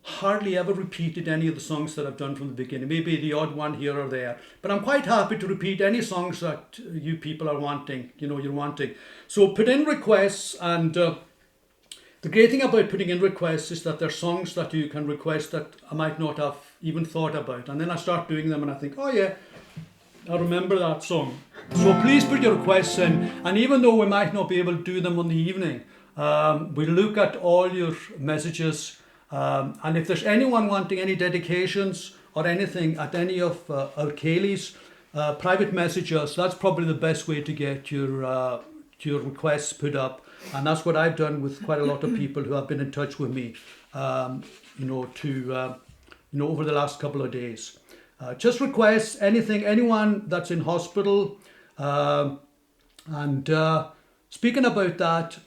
hardly ever repeated any of the songs that I've done from the beginning. Maybe the odd one here or there. But I'm quite happy to repeat any songs that you people are wanting, you're wanting. So put in requests, and the great thing about putting in requests is that there's songs that you can request that I might not have even thought about. And then I start doing them and I think, oh yeah, I remember that song. So please put your requests in. And even though we might not be able to do them on the evening, we'll look at all your messages. And if there's anyone wanting any dedications or anything at any of our Ceilidh's, private message us. That's probably the best way to get your requests put up. And that's what I've done with quite a lot of people who have been in touch with me, over the last couple of days. Just request anyone that's in hospital. Speaking about that,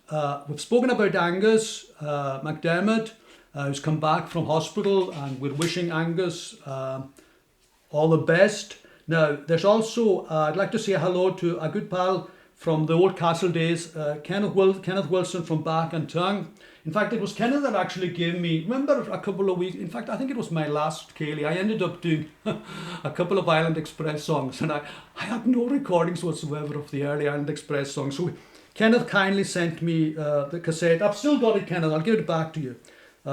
we've spoken about Angus McDermott, who's come back from hospital, and we're wishing Angus all the best. Now, there's also, I'd like to say hello to a good pal from the old castle days, Kenneth Wilson from Back and Tongue. In fact, it was Kenneth that actually gave me, remember a couple of weeks, in fact, I think it was my last Ceilidh, I ended up doing a couple of Island Express songs, and I had no recordings whatsoever of the early Island Express songs. So Kenneth kindly sent me the cassette. I've still got it, Kenneth, I'll give it back to you.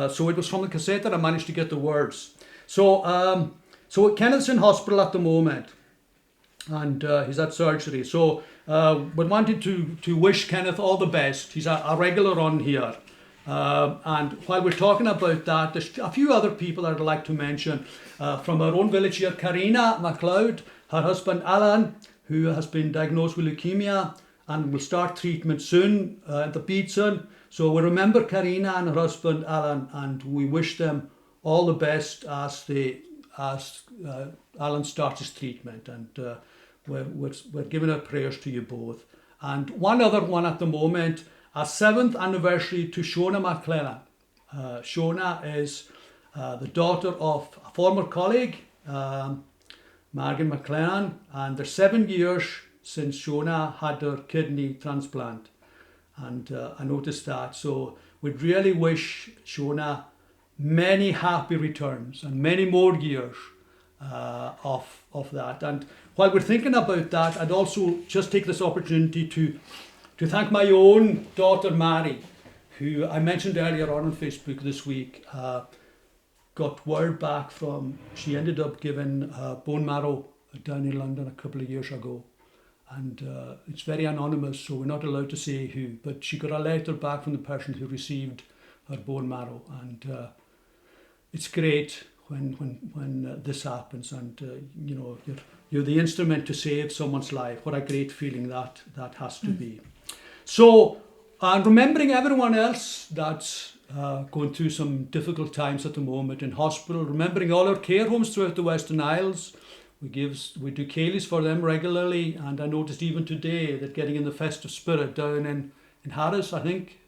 So it was from the cassette that I managed to get the words. So Kenneth's in hospital at the moment, and he's had surgery. So we wanted to wish Kenneth all the best. He's a regular on here. And while we're talking about that, there's a few other people that I'd like to mention. From our own village here, Karina MacLeod, her husband Alan, who has been diagnosed with leukemia and will start treatment soon at the Beatson. So we remember Karina and her husband Alan, and we wish them all the best as Alan starts his treatment. And we're giving our prayers to you both. And one other one at the moment, a 7th anniversary to Shona McClellan. Shona is the daughter of a former colleague, Margaret McClellan, and there's 7 years since Shona had her kidney transplant. And I noticed that. So we'd really wish Shona many happy returns and many more years of that. And while we're thinking about that, I'd also just take this opportunity to thank my own daughter Mary, who I mentioned earlier on Facebook this week, got word back from, she ended up giving bone marrow down in London a couple of years ago. And it's very anonymous, so we're not allowed to say who, but she got a letter back from the person who received her bone marrow. And it's great when this happens, and you're the instrument to save someone's life. What a great feeling that has to be. So, and remembering everyone else that's going through some difficult times at the moment in hospital, remembering all our care homes throughout the Western Isles. We do Ceilidhs for them regularly, and I noticed even today that getting in the festive spirit down in Harris, I think.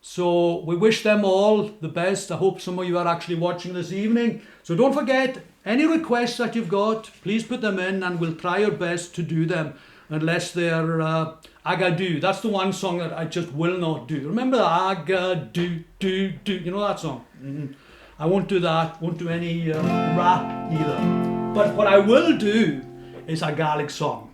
So we wish them all the best. I hope some of you are actually watching this evening. So don't forget, any requests that you've got, please put them in, and we'll try our best to do them, unless they're Agadoo. That's the one song that I just will not do. Remember the Agadoo, do, you know that song? I won't do that, won't do any rap either. But what I will do is a Gaelic song.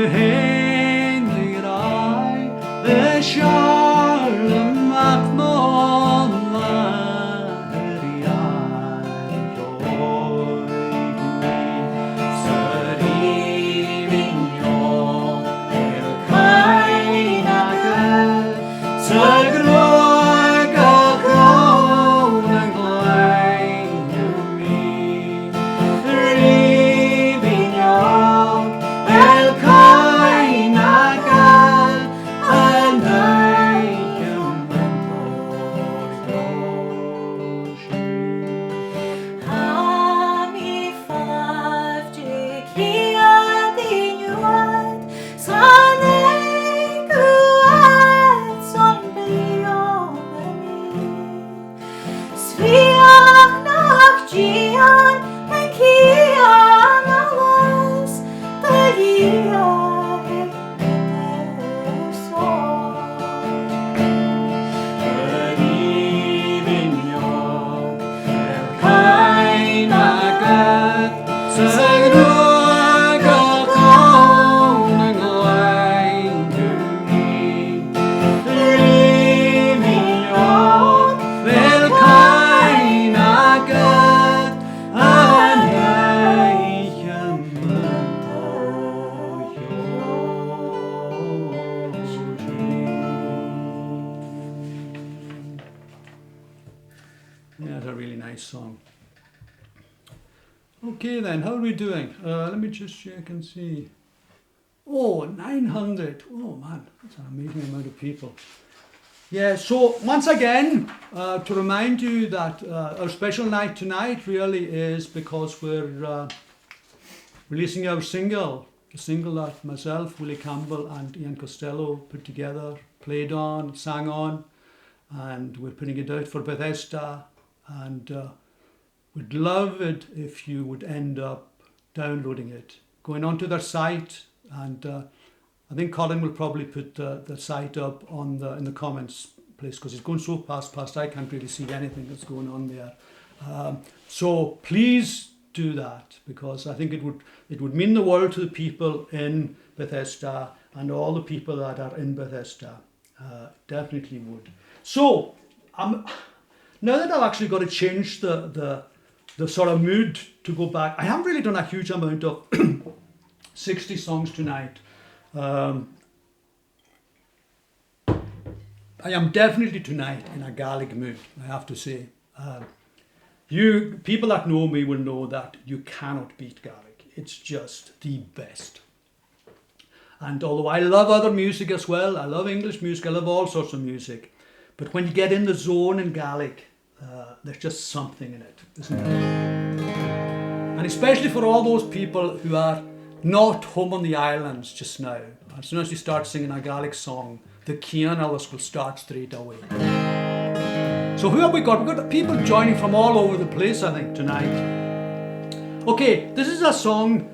hen the eye, the Charlotte Macmon, Yeah, it's a really nice song. Okay then, how are we doing? Let me just check and see. Oh, 900. Oh man, that's an amazing amount of people. Yeah, so once again, to remind you that our special night tonight really is because we're releasing our single, the single that myself, Willie Campbell and Ian Costello put together, played on, sang on, and we're putting it out for Bethesda, and we'd love it if you would end up downloading it, going onto their site, and I think Colin will probably put the site up on in the comments place because it's going so past I can't really see anything that's going on there. So please do that, because I think it would mean the world to the people in Bethesda and all the people that are in Bethesda. Definitely would. So now that I've actually got to change the sort of mood to go back, I haven't really done a huge amount of 60 songs tonight. I am definitely tonight in a Gaelic mood, I have to say. You people that know me will know that you cannot beat Gaelic. It's just the best. And although I love other music as well, I love English music, I love all sorts of music, but when you get in the zone in Gaelic, there's just something in it, isn't there? And especially for all those people who are not home on the islands just now. As soon as you start singing a Gaelic song, the Cianellas will start straight away. So who have we got? We've got people joining from all over the place, I think, tonight. Okay, this is a song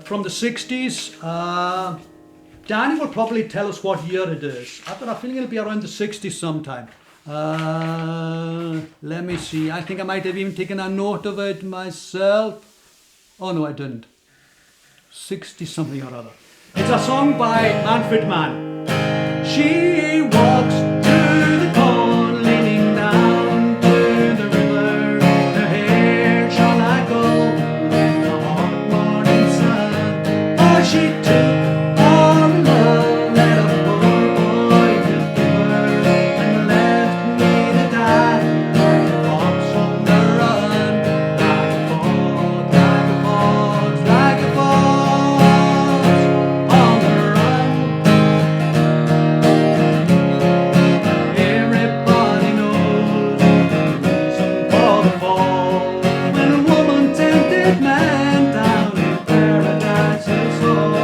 from the 60s. Danny will probably tell us what year it is. I've got a feeling it'll be around the 60s sometime. Let me see. I think I might have even taken a note of it myself. Oh no, I didn't. 60 something or other. It's a song by Manfred Mann. She walks through the corn, leaning down to the river. Her hair shone like gold in the hot morning sun. Oh, she took all the love that a poor boy could give her, and left me to die like a fox on the run. Like a fox, like a fox, like a fox on the run. Everybody knows the reason for the fall. When a woman tempted man down in paradise's hall.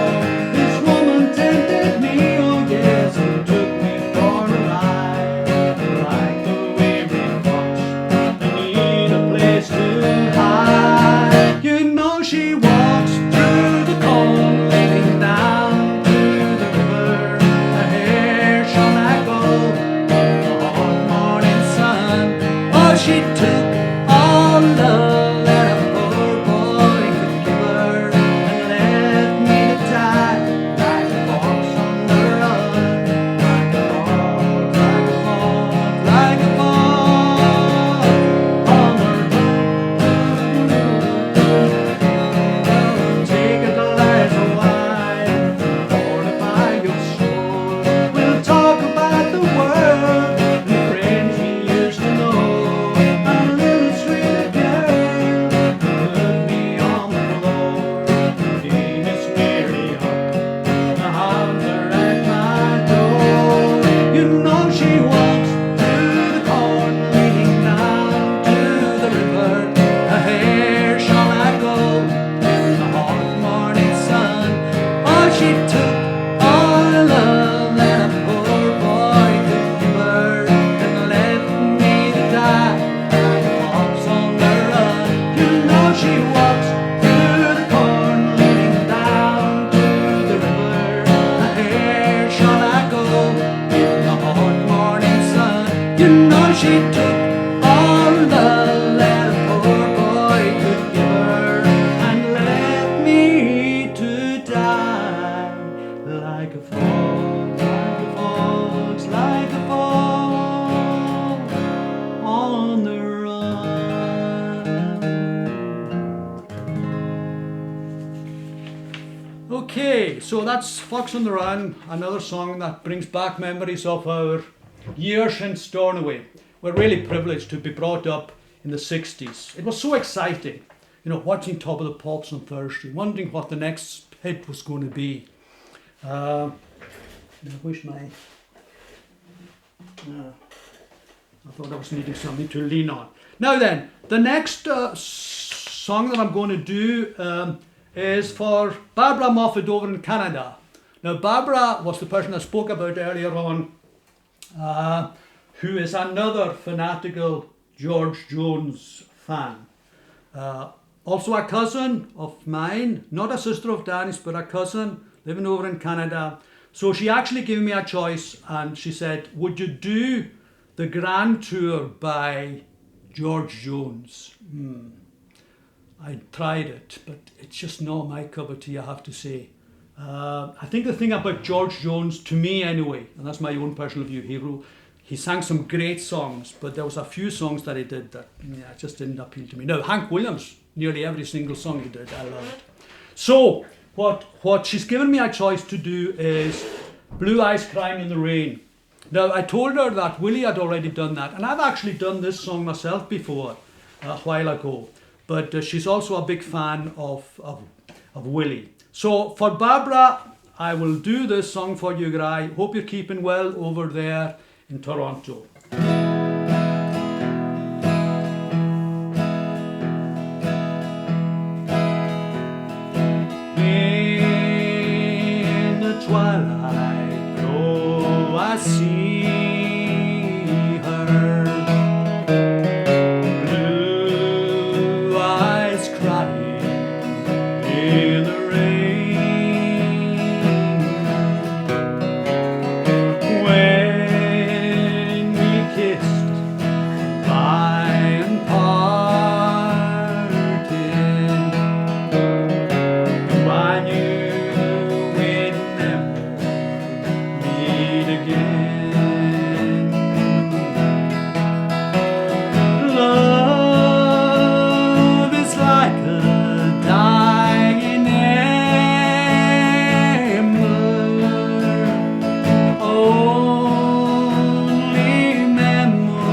she took all the love that a poor boy could give her and left me to die like a fox on the run. You know she walks through the corn leading down to the river. Where shall I go in the hot morning sun? You know she took all the love that a poor boy could give her and left me to die like a fox, like a fox, like a fox on the run. Okay, so that's Fox on the Run, another song that brings back memories of our years in Stornoway. We're really privileged to be brought up in the 60s. It was so exciting, you know, watching Top of the Pops on Thursday, wondering what the next hit was going to be. I wish my... I thought I was needing something to lean on. Now then, the next song that I'm going to do is for Barbara Moffat over in Canada. Now Barbara was the person I spoke about earlier on, who is another fanatical George Jones fan. Also a cousin of mine, not a sister of Danny's, but a cousin living over in Canada. So she actually gave me a choice and she said, would you do the Grand Tour by George Jones? I tried it, but it's just not my cup of tea, I have to say. I think the thing about George Jones, to me anyway, and that's my own personal view, he sang some great songs, but there was a few songs that he did that just didn't appeal to me. Now, Hank Williams, nearly every single song he did, I loved. So, what she's given me a choice to do is Blue Eyes Crying in the Rain. Now, I told her that Willie had already done that, and I've actually done this song myself before, a while ago. But she's also a big fan of Willie. So for Barbara, I will do this song for you guys. Hope you're keeping well over there in Toronto. In the twilight, oh, I see her. In the rain, when we kissed by and parted, I knew we'd never meet again. Love is like a dying ember, only memories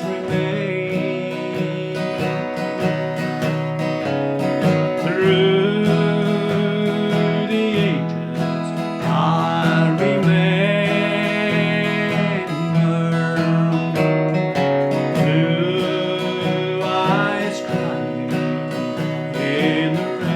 remain. Through the ages I remember blue eyes crying in the rain.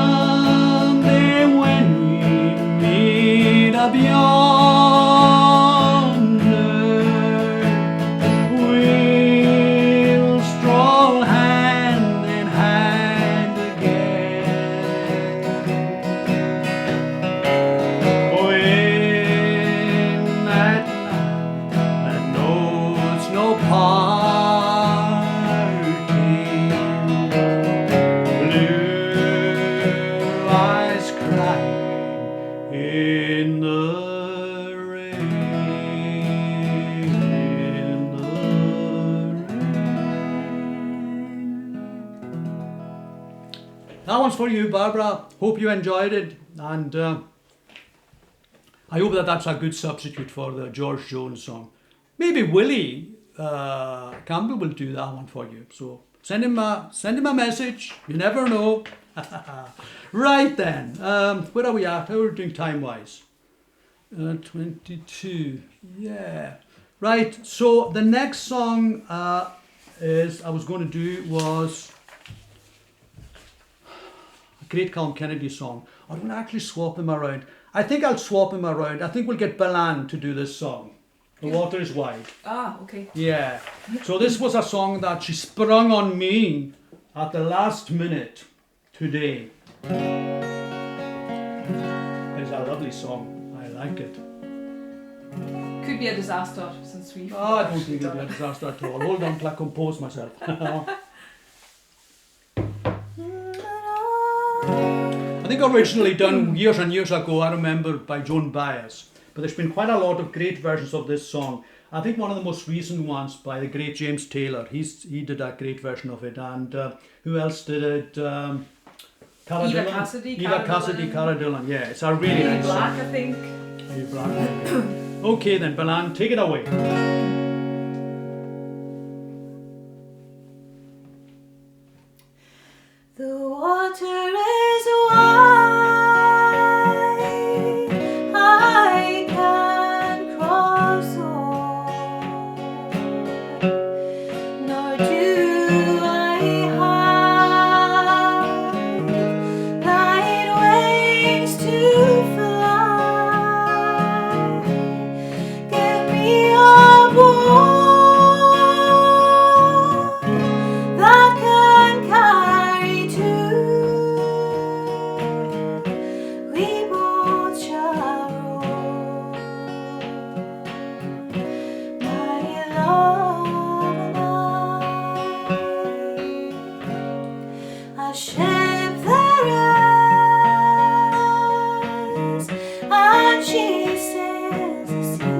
Someday when we meet up yonder, we'll stroll hand in hand again. When at night I know it's no parting, blue eyes crying in the for you, Barbara. Hope you enjoyed it, and I hope that that's a good substitute for the George Jones song. Maybe Willie Campbell will do that one for you. So send him a message. You never know. Right then, where are we at? How are we doing time-wise? 22. Yeah. Right. So the next song I was going to do was a Great Calm Kennedy song. I'm going to actually swap them around. I think I'll swap them around. I think we'll get Balan to do this song. The Water is Wide. Ah, okay. Yeah. So this was a song that she sprung on me at the last minute today. It's a lovely song. I like it. Could be a disaster since we. I don't think it'll be a disaster at all. Hold on till I compose myself. I think originally done years and years ago, I remember, by Joan Baez. But there's been quite a lot of great versions of this song. I think one of the most recent ones by the great James Taylor. He did a great version of it. And who else did it? Cara Eva Dillon? Cassidy, Eva Cassidy, Cara Dillon. Yeah, it's a really Lady nice Black, song. I think. Lady Black, okay. Okay then, Balan, take it away. The water is wide, I can cross on, nor do I have light wings to fly. Give me a boat that can carry two. We both shall row, my love and I. A ship there is, and she sails the sea.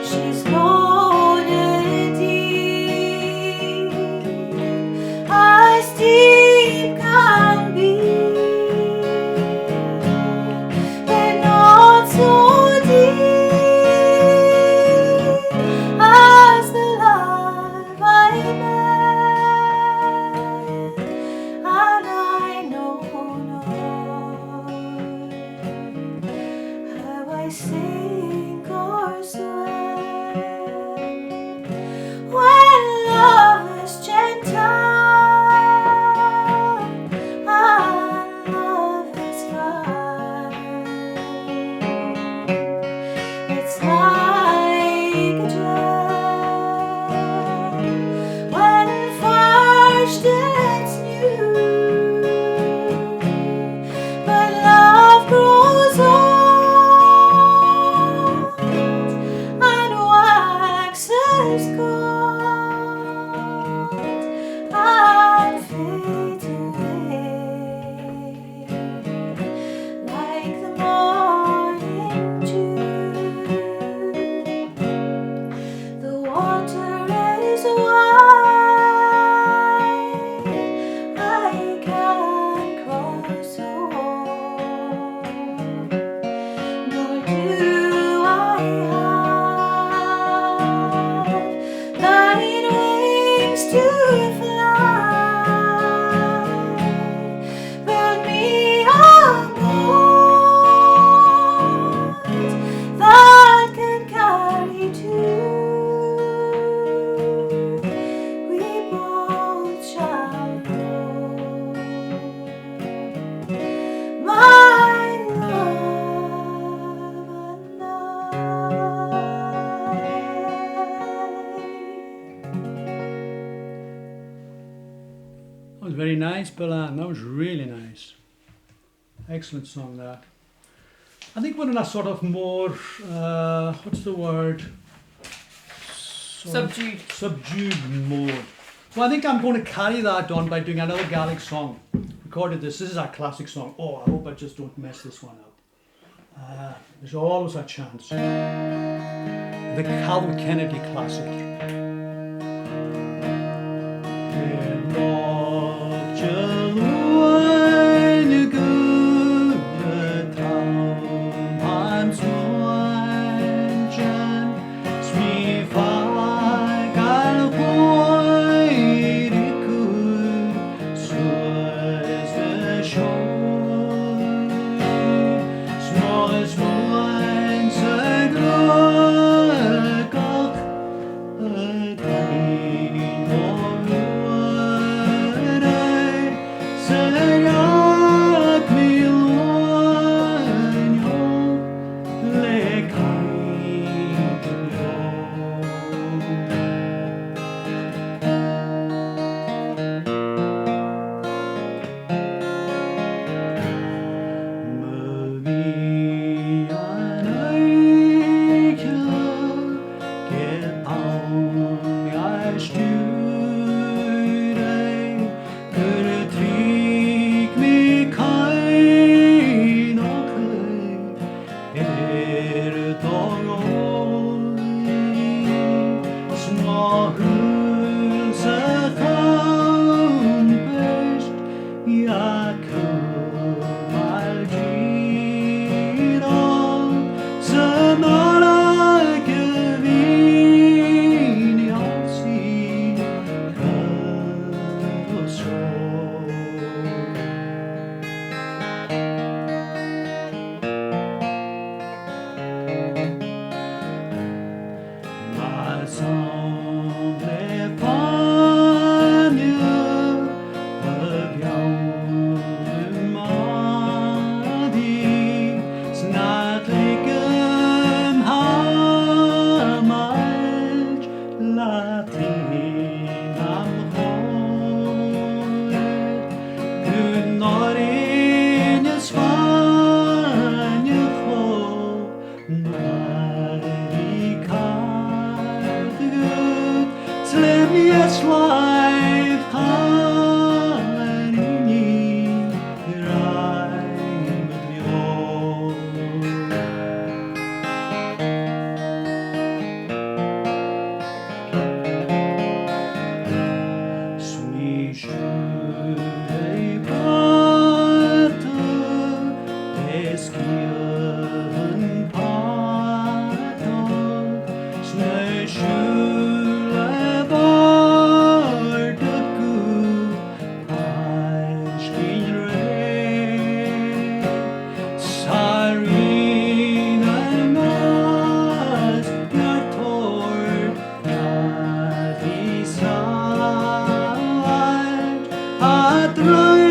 She's loaded deep, as deep can be, but not so deep as the love I met, and I know not how I sink or swim when love is gentle and love is fine. It's like a gem when first it's new, but love grows old and waxes cold and fades away like the morning dew. The water is wide, I can cross on, nor do I have light wings to fly. Build me a boat that can carry two. We both shall row, my love and I. That was very nice, Balan. That was really nice. Excellent song, that. I think we're in a sort of more, what's the word? Subdued. Subdued mode. Well, I think I'm going to carry that on by doing another Gaelic song. Recorded this. This is a classic song. Oh, I hope I just don't mess this one up. There's always a chance. The Calvin Kennedy classic. In Skian Patok, Snö Shula Bartaku, Ashkin Ray, Sarina Mas, Nartor, Adisad, Adraiman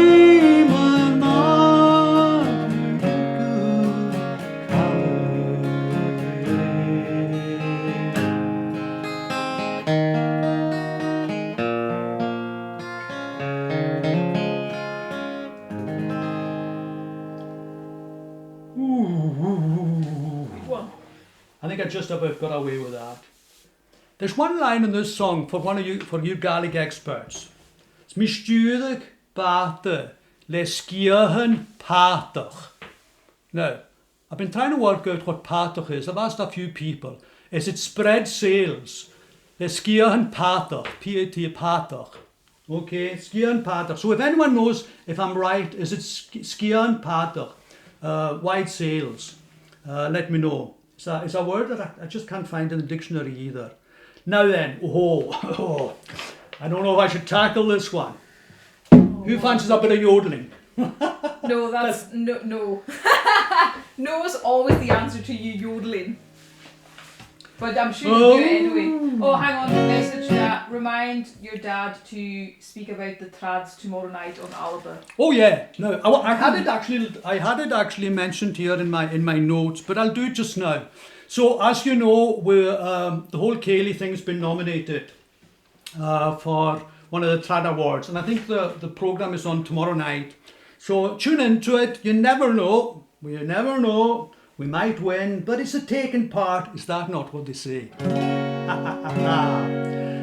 Well, I think I just about got away with that. There's one line in this song for you Gaelic experts. It's Mistúrig Bata le Skiahan Patach. Now, I've been trying to work out what Patach is. I've asked a few people. Is it spread sails? Le Skiahan Patach, P-A-T Patach. Okay, Skiahan Patach. So if anyone knows if I'm right, is it Skiahan Patach, wide sails? Let me know. It's a word that I just can't find in the dictionary either. Now then, I don't know if I should tackle this one. Who fancies a bit of yodeling? no, that's no. No is always the answer to you yodeling. But I'm sure you'll do it anyway. Oh, hang on, message that. Remind your dad to speak about the trads tomorrow night on Alba. Oh yeah, no, I had it actually mentioned here in my notes, but I'll do it just now. So as you know, the whole Ceilidh thing's been nominated for one of the Trad Awards, and I think the program is on tomorrow night. So tune into it. You never know. We might win, but it's a taking part. Is that not what they say?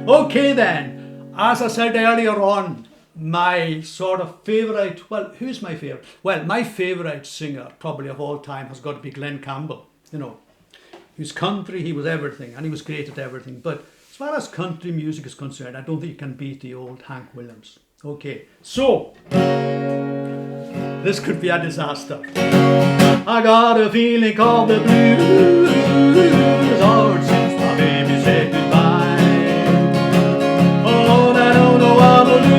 Okay then. As I said earlier on, my sort of favourite, well, who's my favourite? Well, my favourite singer probably of all time has got to be Glenn Campbell. You know, he was country, he was everything, and he was great at everything. But as far as country music is concerned, I don't think you can beat the old Hank Williams. Okay, so this could be a disaster. I got a feeling called the blues, Lord, since my baby said goodbye. Oh Lord, I don't know what to do.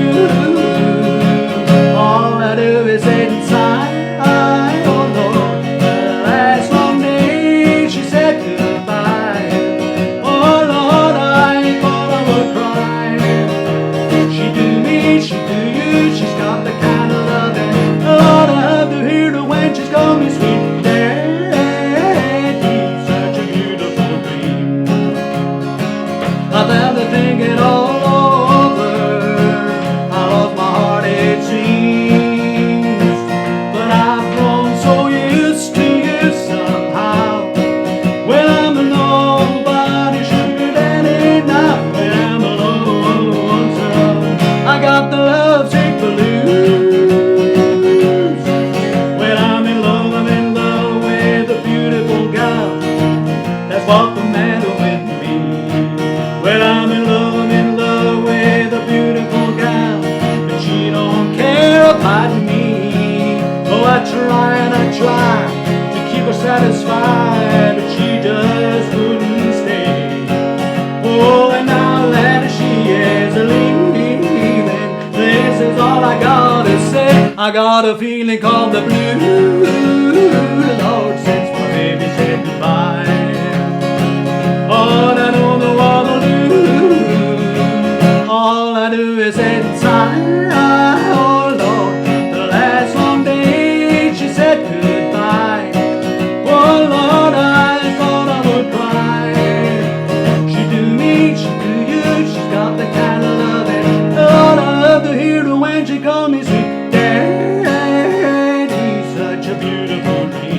All I do is sit inside. Oh Lord, the last long day she said goodbye. Oh Lord, I thought I would cry. She do me, she do you, she's got the kind of love that Lord, I have to hear her when she's gone, me sweet. I found to think it all over. I lost my heart, it seems, but I've grown so used to you somehow. When I'm alone, nobody sugar daddy now. When I'm alone, so I got the lovesick blues. When I'm in love with a beautiful gal. That's what the matter with me. Well, I'm in love with a beautiful gal, but she don't care about me. Oh, I try to keep her satisfied, but she just wouldn't stay. Oh, and now that she is leaving, this is all I gotta say. I got a feeling called the blues, Lord, since my baby said goodbye. Oh, I don't know what to do. All I do is sit inside. Oh Lord, the last long day she said goodbye. Oh Lord, I thought I would cry. She do me, she do you, she's got the kind of love that Lord, I love to hear her when she calls me sweet daddy. Such a beautiful dream.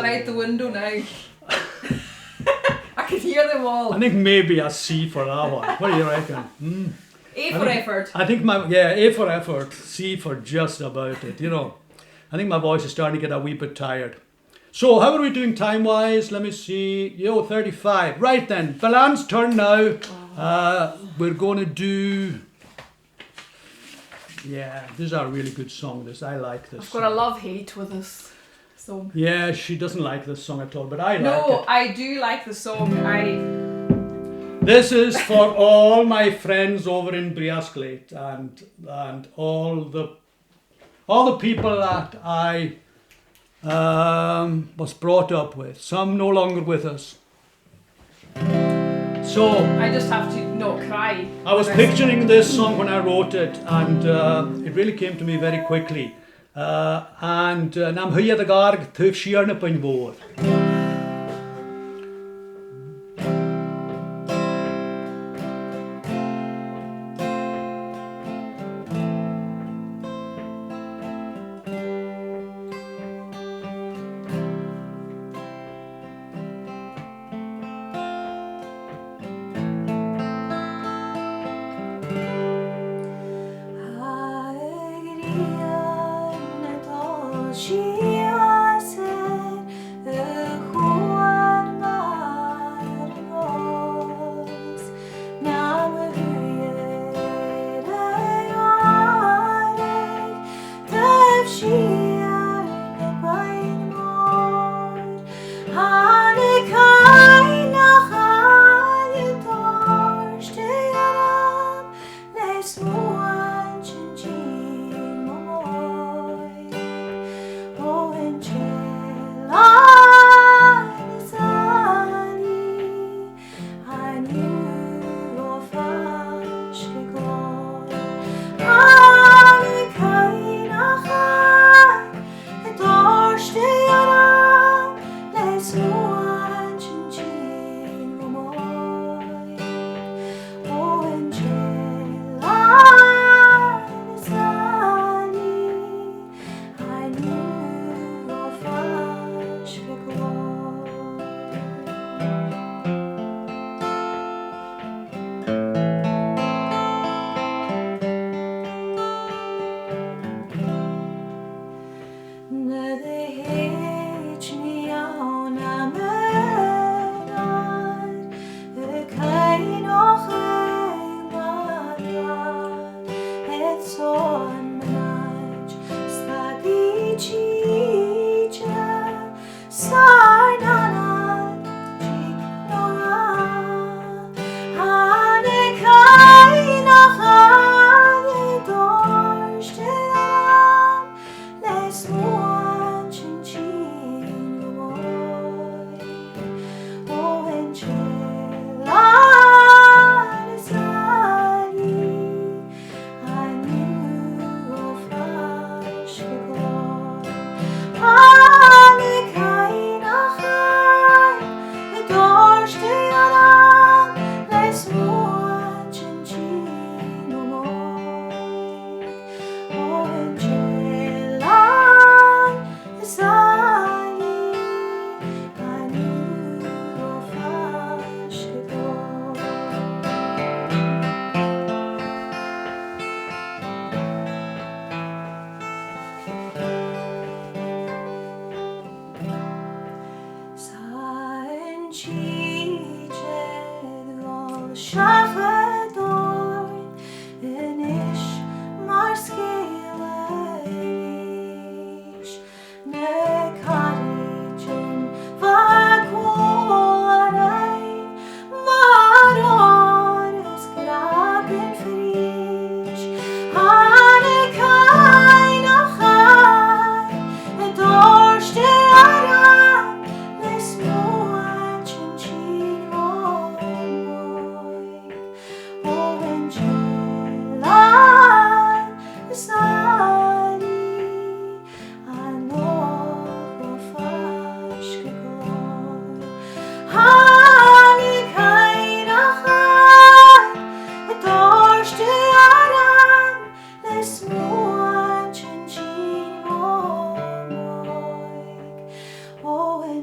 out the window now. I can hear them all. I think maybe a C for that one. What do you reckon? A for effort. I think A for effort, C for just about it, you know. I think my voice is starting to get a wee bit tired. So how are we doing time-wise? Let me see. 35. Right then, Belan's turn now. We're going to do... Yeah, this is a really good song, this. I like this I've got a love-hate with this song. Yeah, she doesn't like this song at all, but I like it. No, I do like the song. This is for all my friends over in Briasclate and all the people that I was brought up with. Some no longer with us. So I just have to not cry. I was picturing this song when I wrote it, and it really came to me very quickly. And nam hya the garg thuf shiarna pin vor.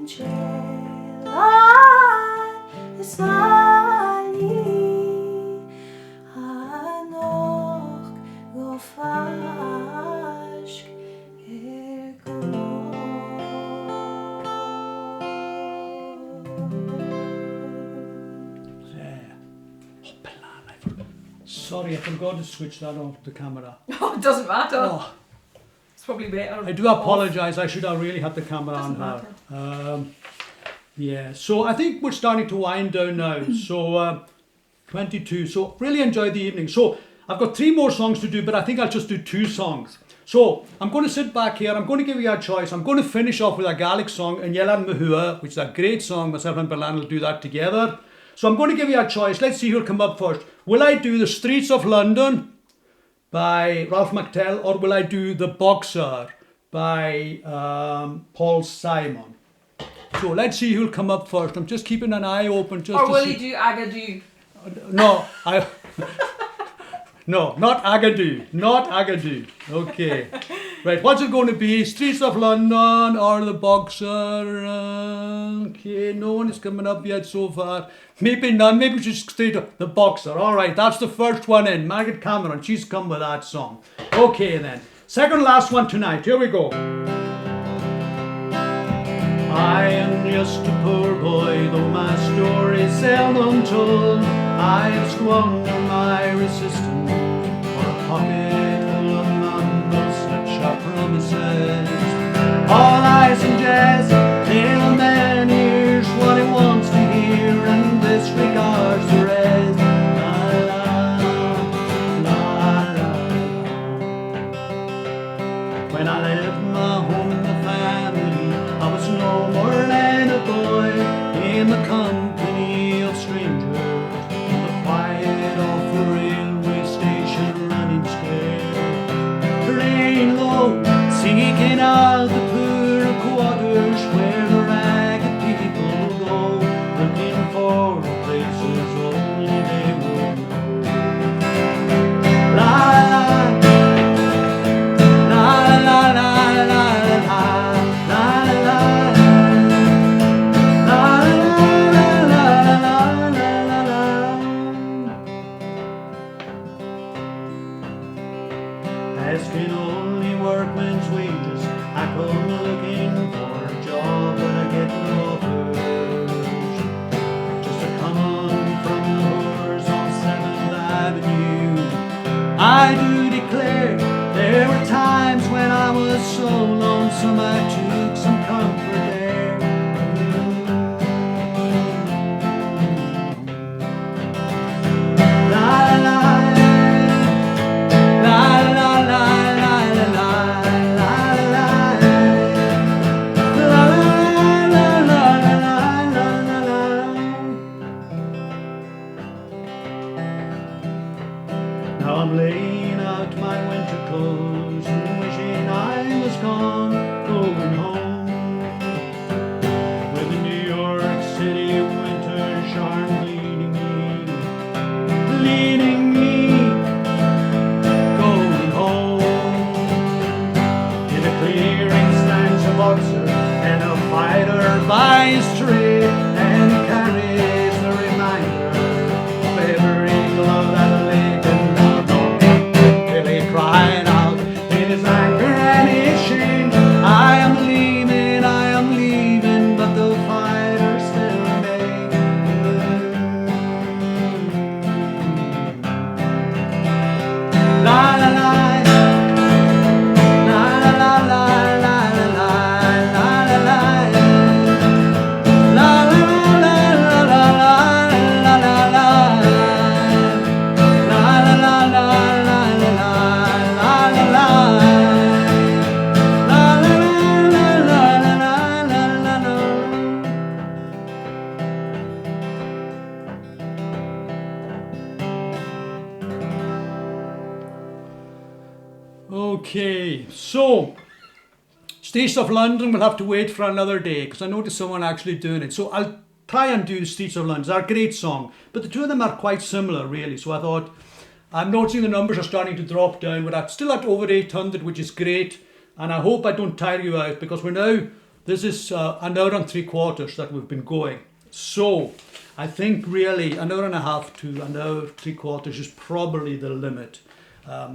in Ceilidh is Ceilidh anoch go fask Sorry, I forgot to switch that off the camera. Oh, it doesn't matter. Oh, It's probably better. I do apologise. I should have really had the camera on Doesn't her. Yeah, so I think we're starting to wind down now. So 22. So really enjoyed the evening. So I've got 3 more songs to do, but I think I'll just do 2 songs. So I'm going to sit back here. I'm going to give you a choice. I'm going to finish off with a Gaelic song, and Yelan Mahua, which is a great song. Myself and Berlan will do that together. So I'm going to give you a choice. Let's see who'll come up first. Will I do The Streets of London by Ralph McTell, or will I do The Boxer by Paul Simon? So let's see who'll come up first. I'm just keeping an eye open just Or to will see. you do Agadoo? No, no, not Agadoo. Not Agadoo. Okay. Right, what's it going to be? Streets of London or The Boxer? Okay, no one is coming up yet so far. Maybe none. Maybe we should stay to The Boxer. All right, that's the first one in. Margaret Cameron, she's come with that song. Okay then. Second last one tonight. Here we go. I am just a poor boy, though my story's seldom told. I have squandered my resistance for a pocket full of mumbles, such are promises. All I suggest, tell a man hears what he wants to hear and disregards the rest. La la la la. When I left my home and my family, I was no more than a boy in the company of strangers, in the quiet of the railway station, running scared, laying low, seeking out the poorer quarters where the ragged people go, looking for the places only they would know. La la la la la la la. Asking only workmen's wages, I come looking for a job, but I get no offers. Just a come on from the whores on 7th Avenue. I do declare there were times when I was so lonesome I took some comfort there. La la la la la la la la la la la la la la. Now I'm laying out my winter clothes and wishing I was gone, going home, with the New York City winter charm leading me, going home. In a clearing stands a boxer and a fighter by his trade, and he carries the reminder of every glove that leg and now till he cried out in his anger and his shame, I am leaving, but the fighter still remains. La la la. La la la la la la la la la la. La la la la la la la la la. La la la la la la la la la la. La la la la la la la. Okay, so Streets of London will have to wait for another day because I noticed someone actually doing it. So I'll try and do Streets of London. They're a great song, but the two of them are quite similar, really. So I thought, I'm noticing the numbers are starting to drop down, but I'm still at over 800, which is great. And I hope I don't tire you out because we're now This is an hour and 3/4 that we've been going. So I think really an hour and a half to an hour 3/4 is probably the limit.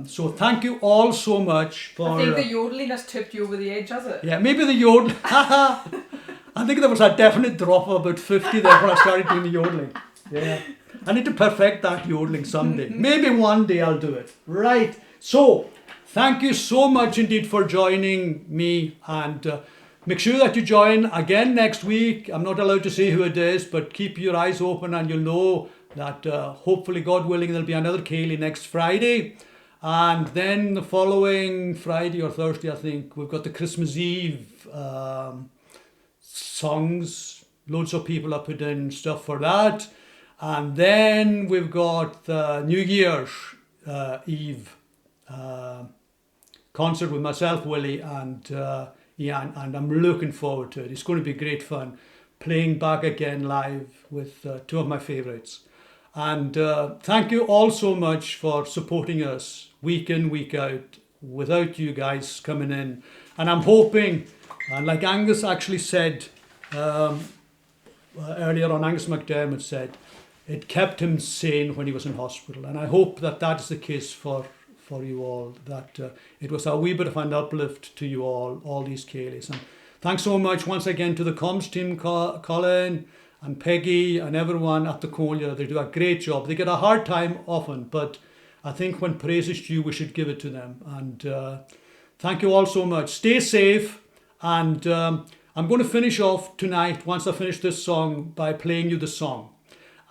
So thank you all so much for... I think the yodeling has tipped you over the edge, has it? Yeah, maybe the yodel. I think there was a definite drop of about 50 there when I started doing the yodeling. Yeah. I need to perfect that yodeling someday. Maybe one day I'll do it. Right. So, thank you so much indeed for joining me, and make sure that you join again next week. I'm not allowed to say who it is, but keep your eyes open and you'll know that hopefully, God willing, there'll be another Ceilidh next Friday. And then the following Friday or Thursday, I think, we've got the Christmas Eve songs. Loads of people have put in stuff for that. And then we've got the New Year's Eve concert with myself, Willie, and Ian, and I'm looking forward to it. It's going to be great fun playing back again live with two of my favourites. And thank you all so much for supporting us week in, week out, without you guys coming in. And I'm hoping, like Angus actually said earlier on, Angus McDermott said, it kept him sane when he was in hospital. And I hope that that is the case for you all, that it was a wee bit of an uplift to you all these Ceilidhs. And thanks so much once again to the comms team, Colin and Peggy and everyone at the Collier. They do a great job. They get a hard time often, but I think when praise is due, we should give it to them. And thank you all so much. Stay safe. And I'm going to finish off tonight, once I finish this song, by playing you the song.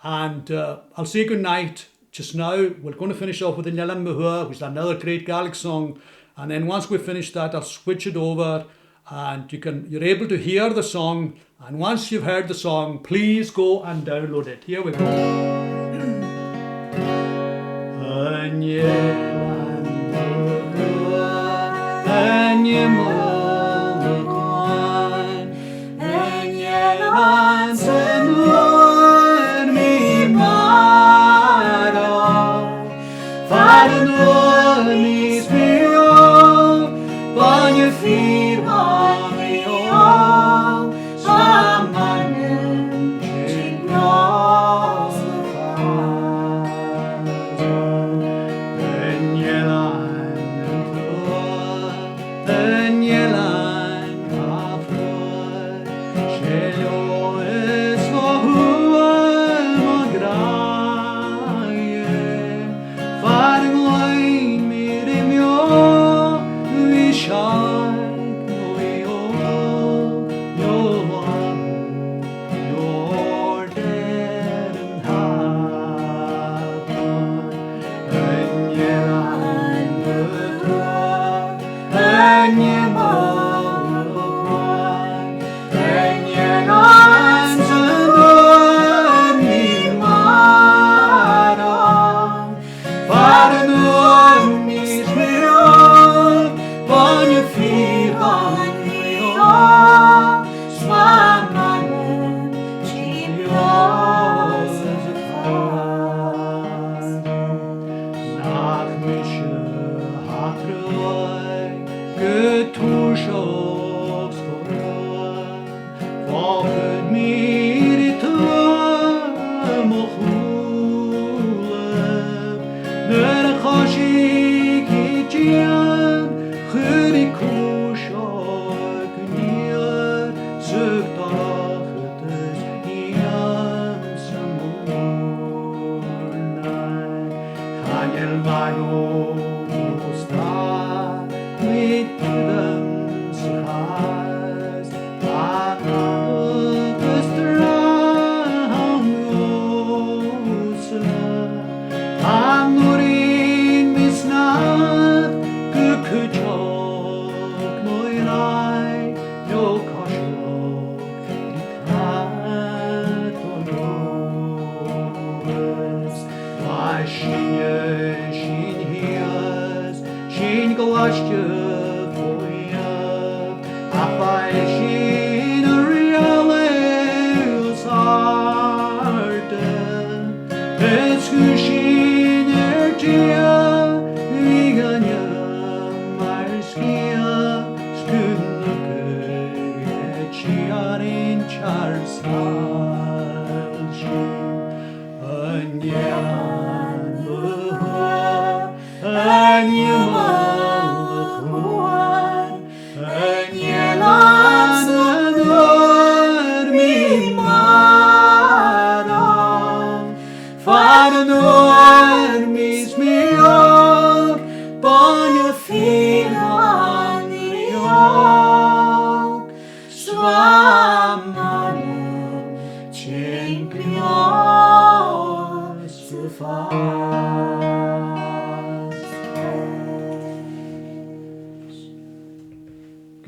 And I'll say good night just now. We're going to finish off with the Nyelan Mahua, which is another great Gaelic song. And then once we finish that, I'll switch it over and you're able to hear the song. And once you've heard the song, please go and download it. Here we go.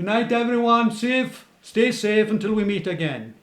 Good night, everyone. Stay safe until we meet again.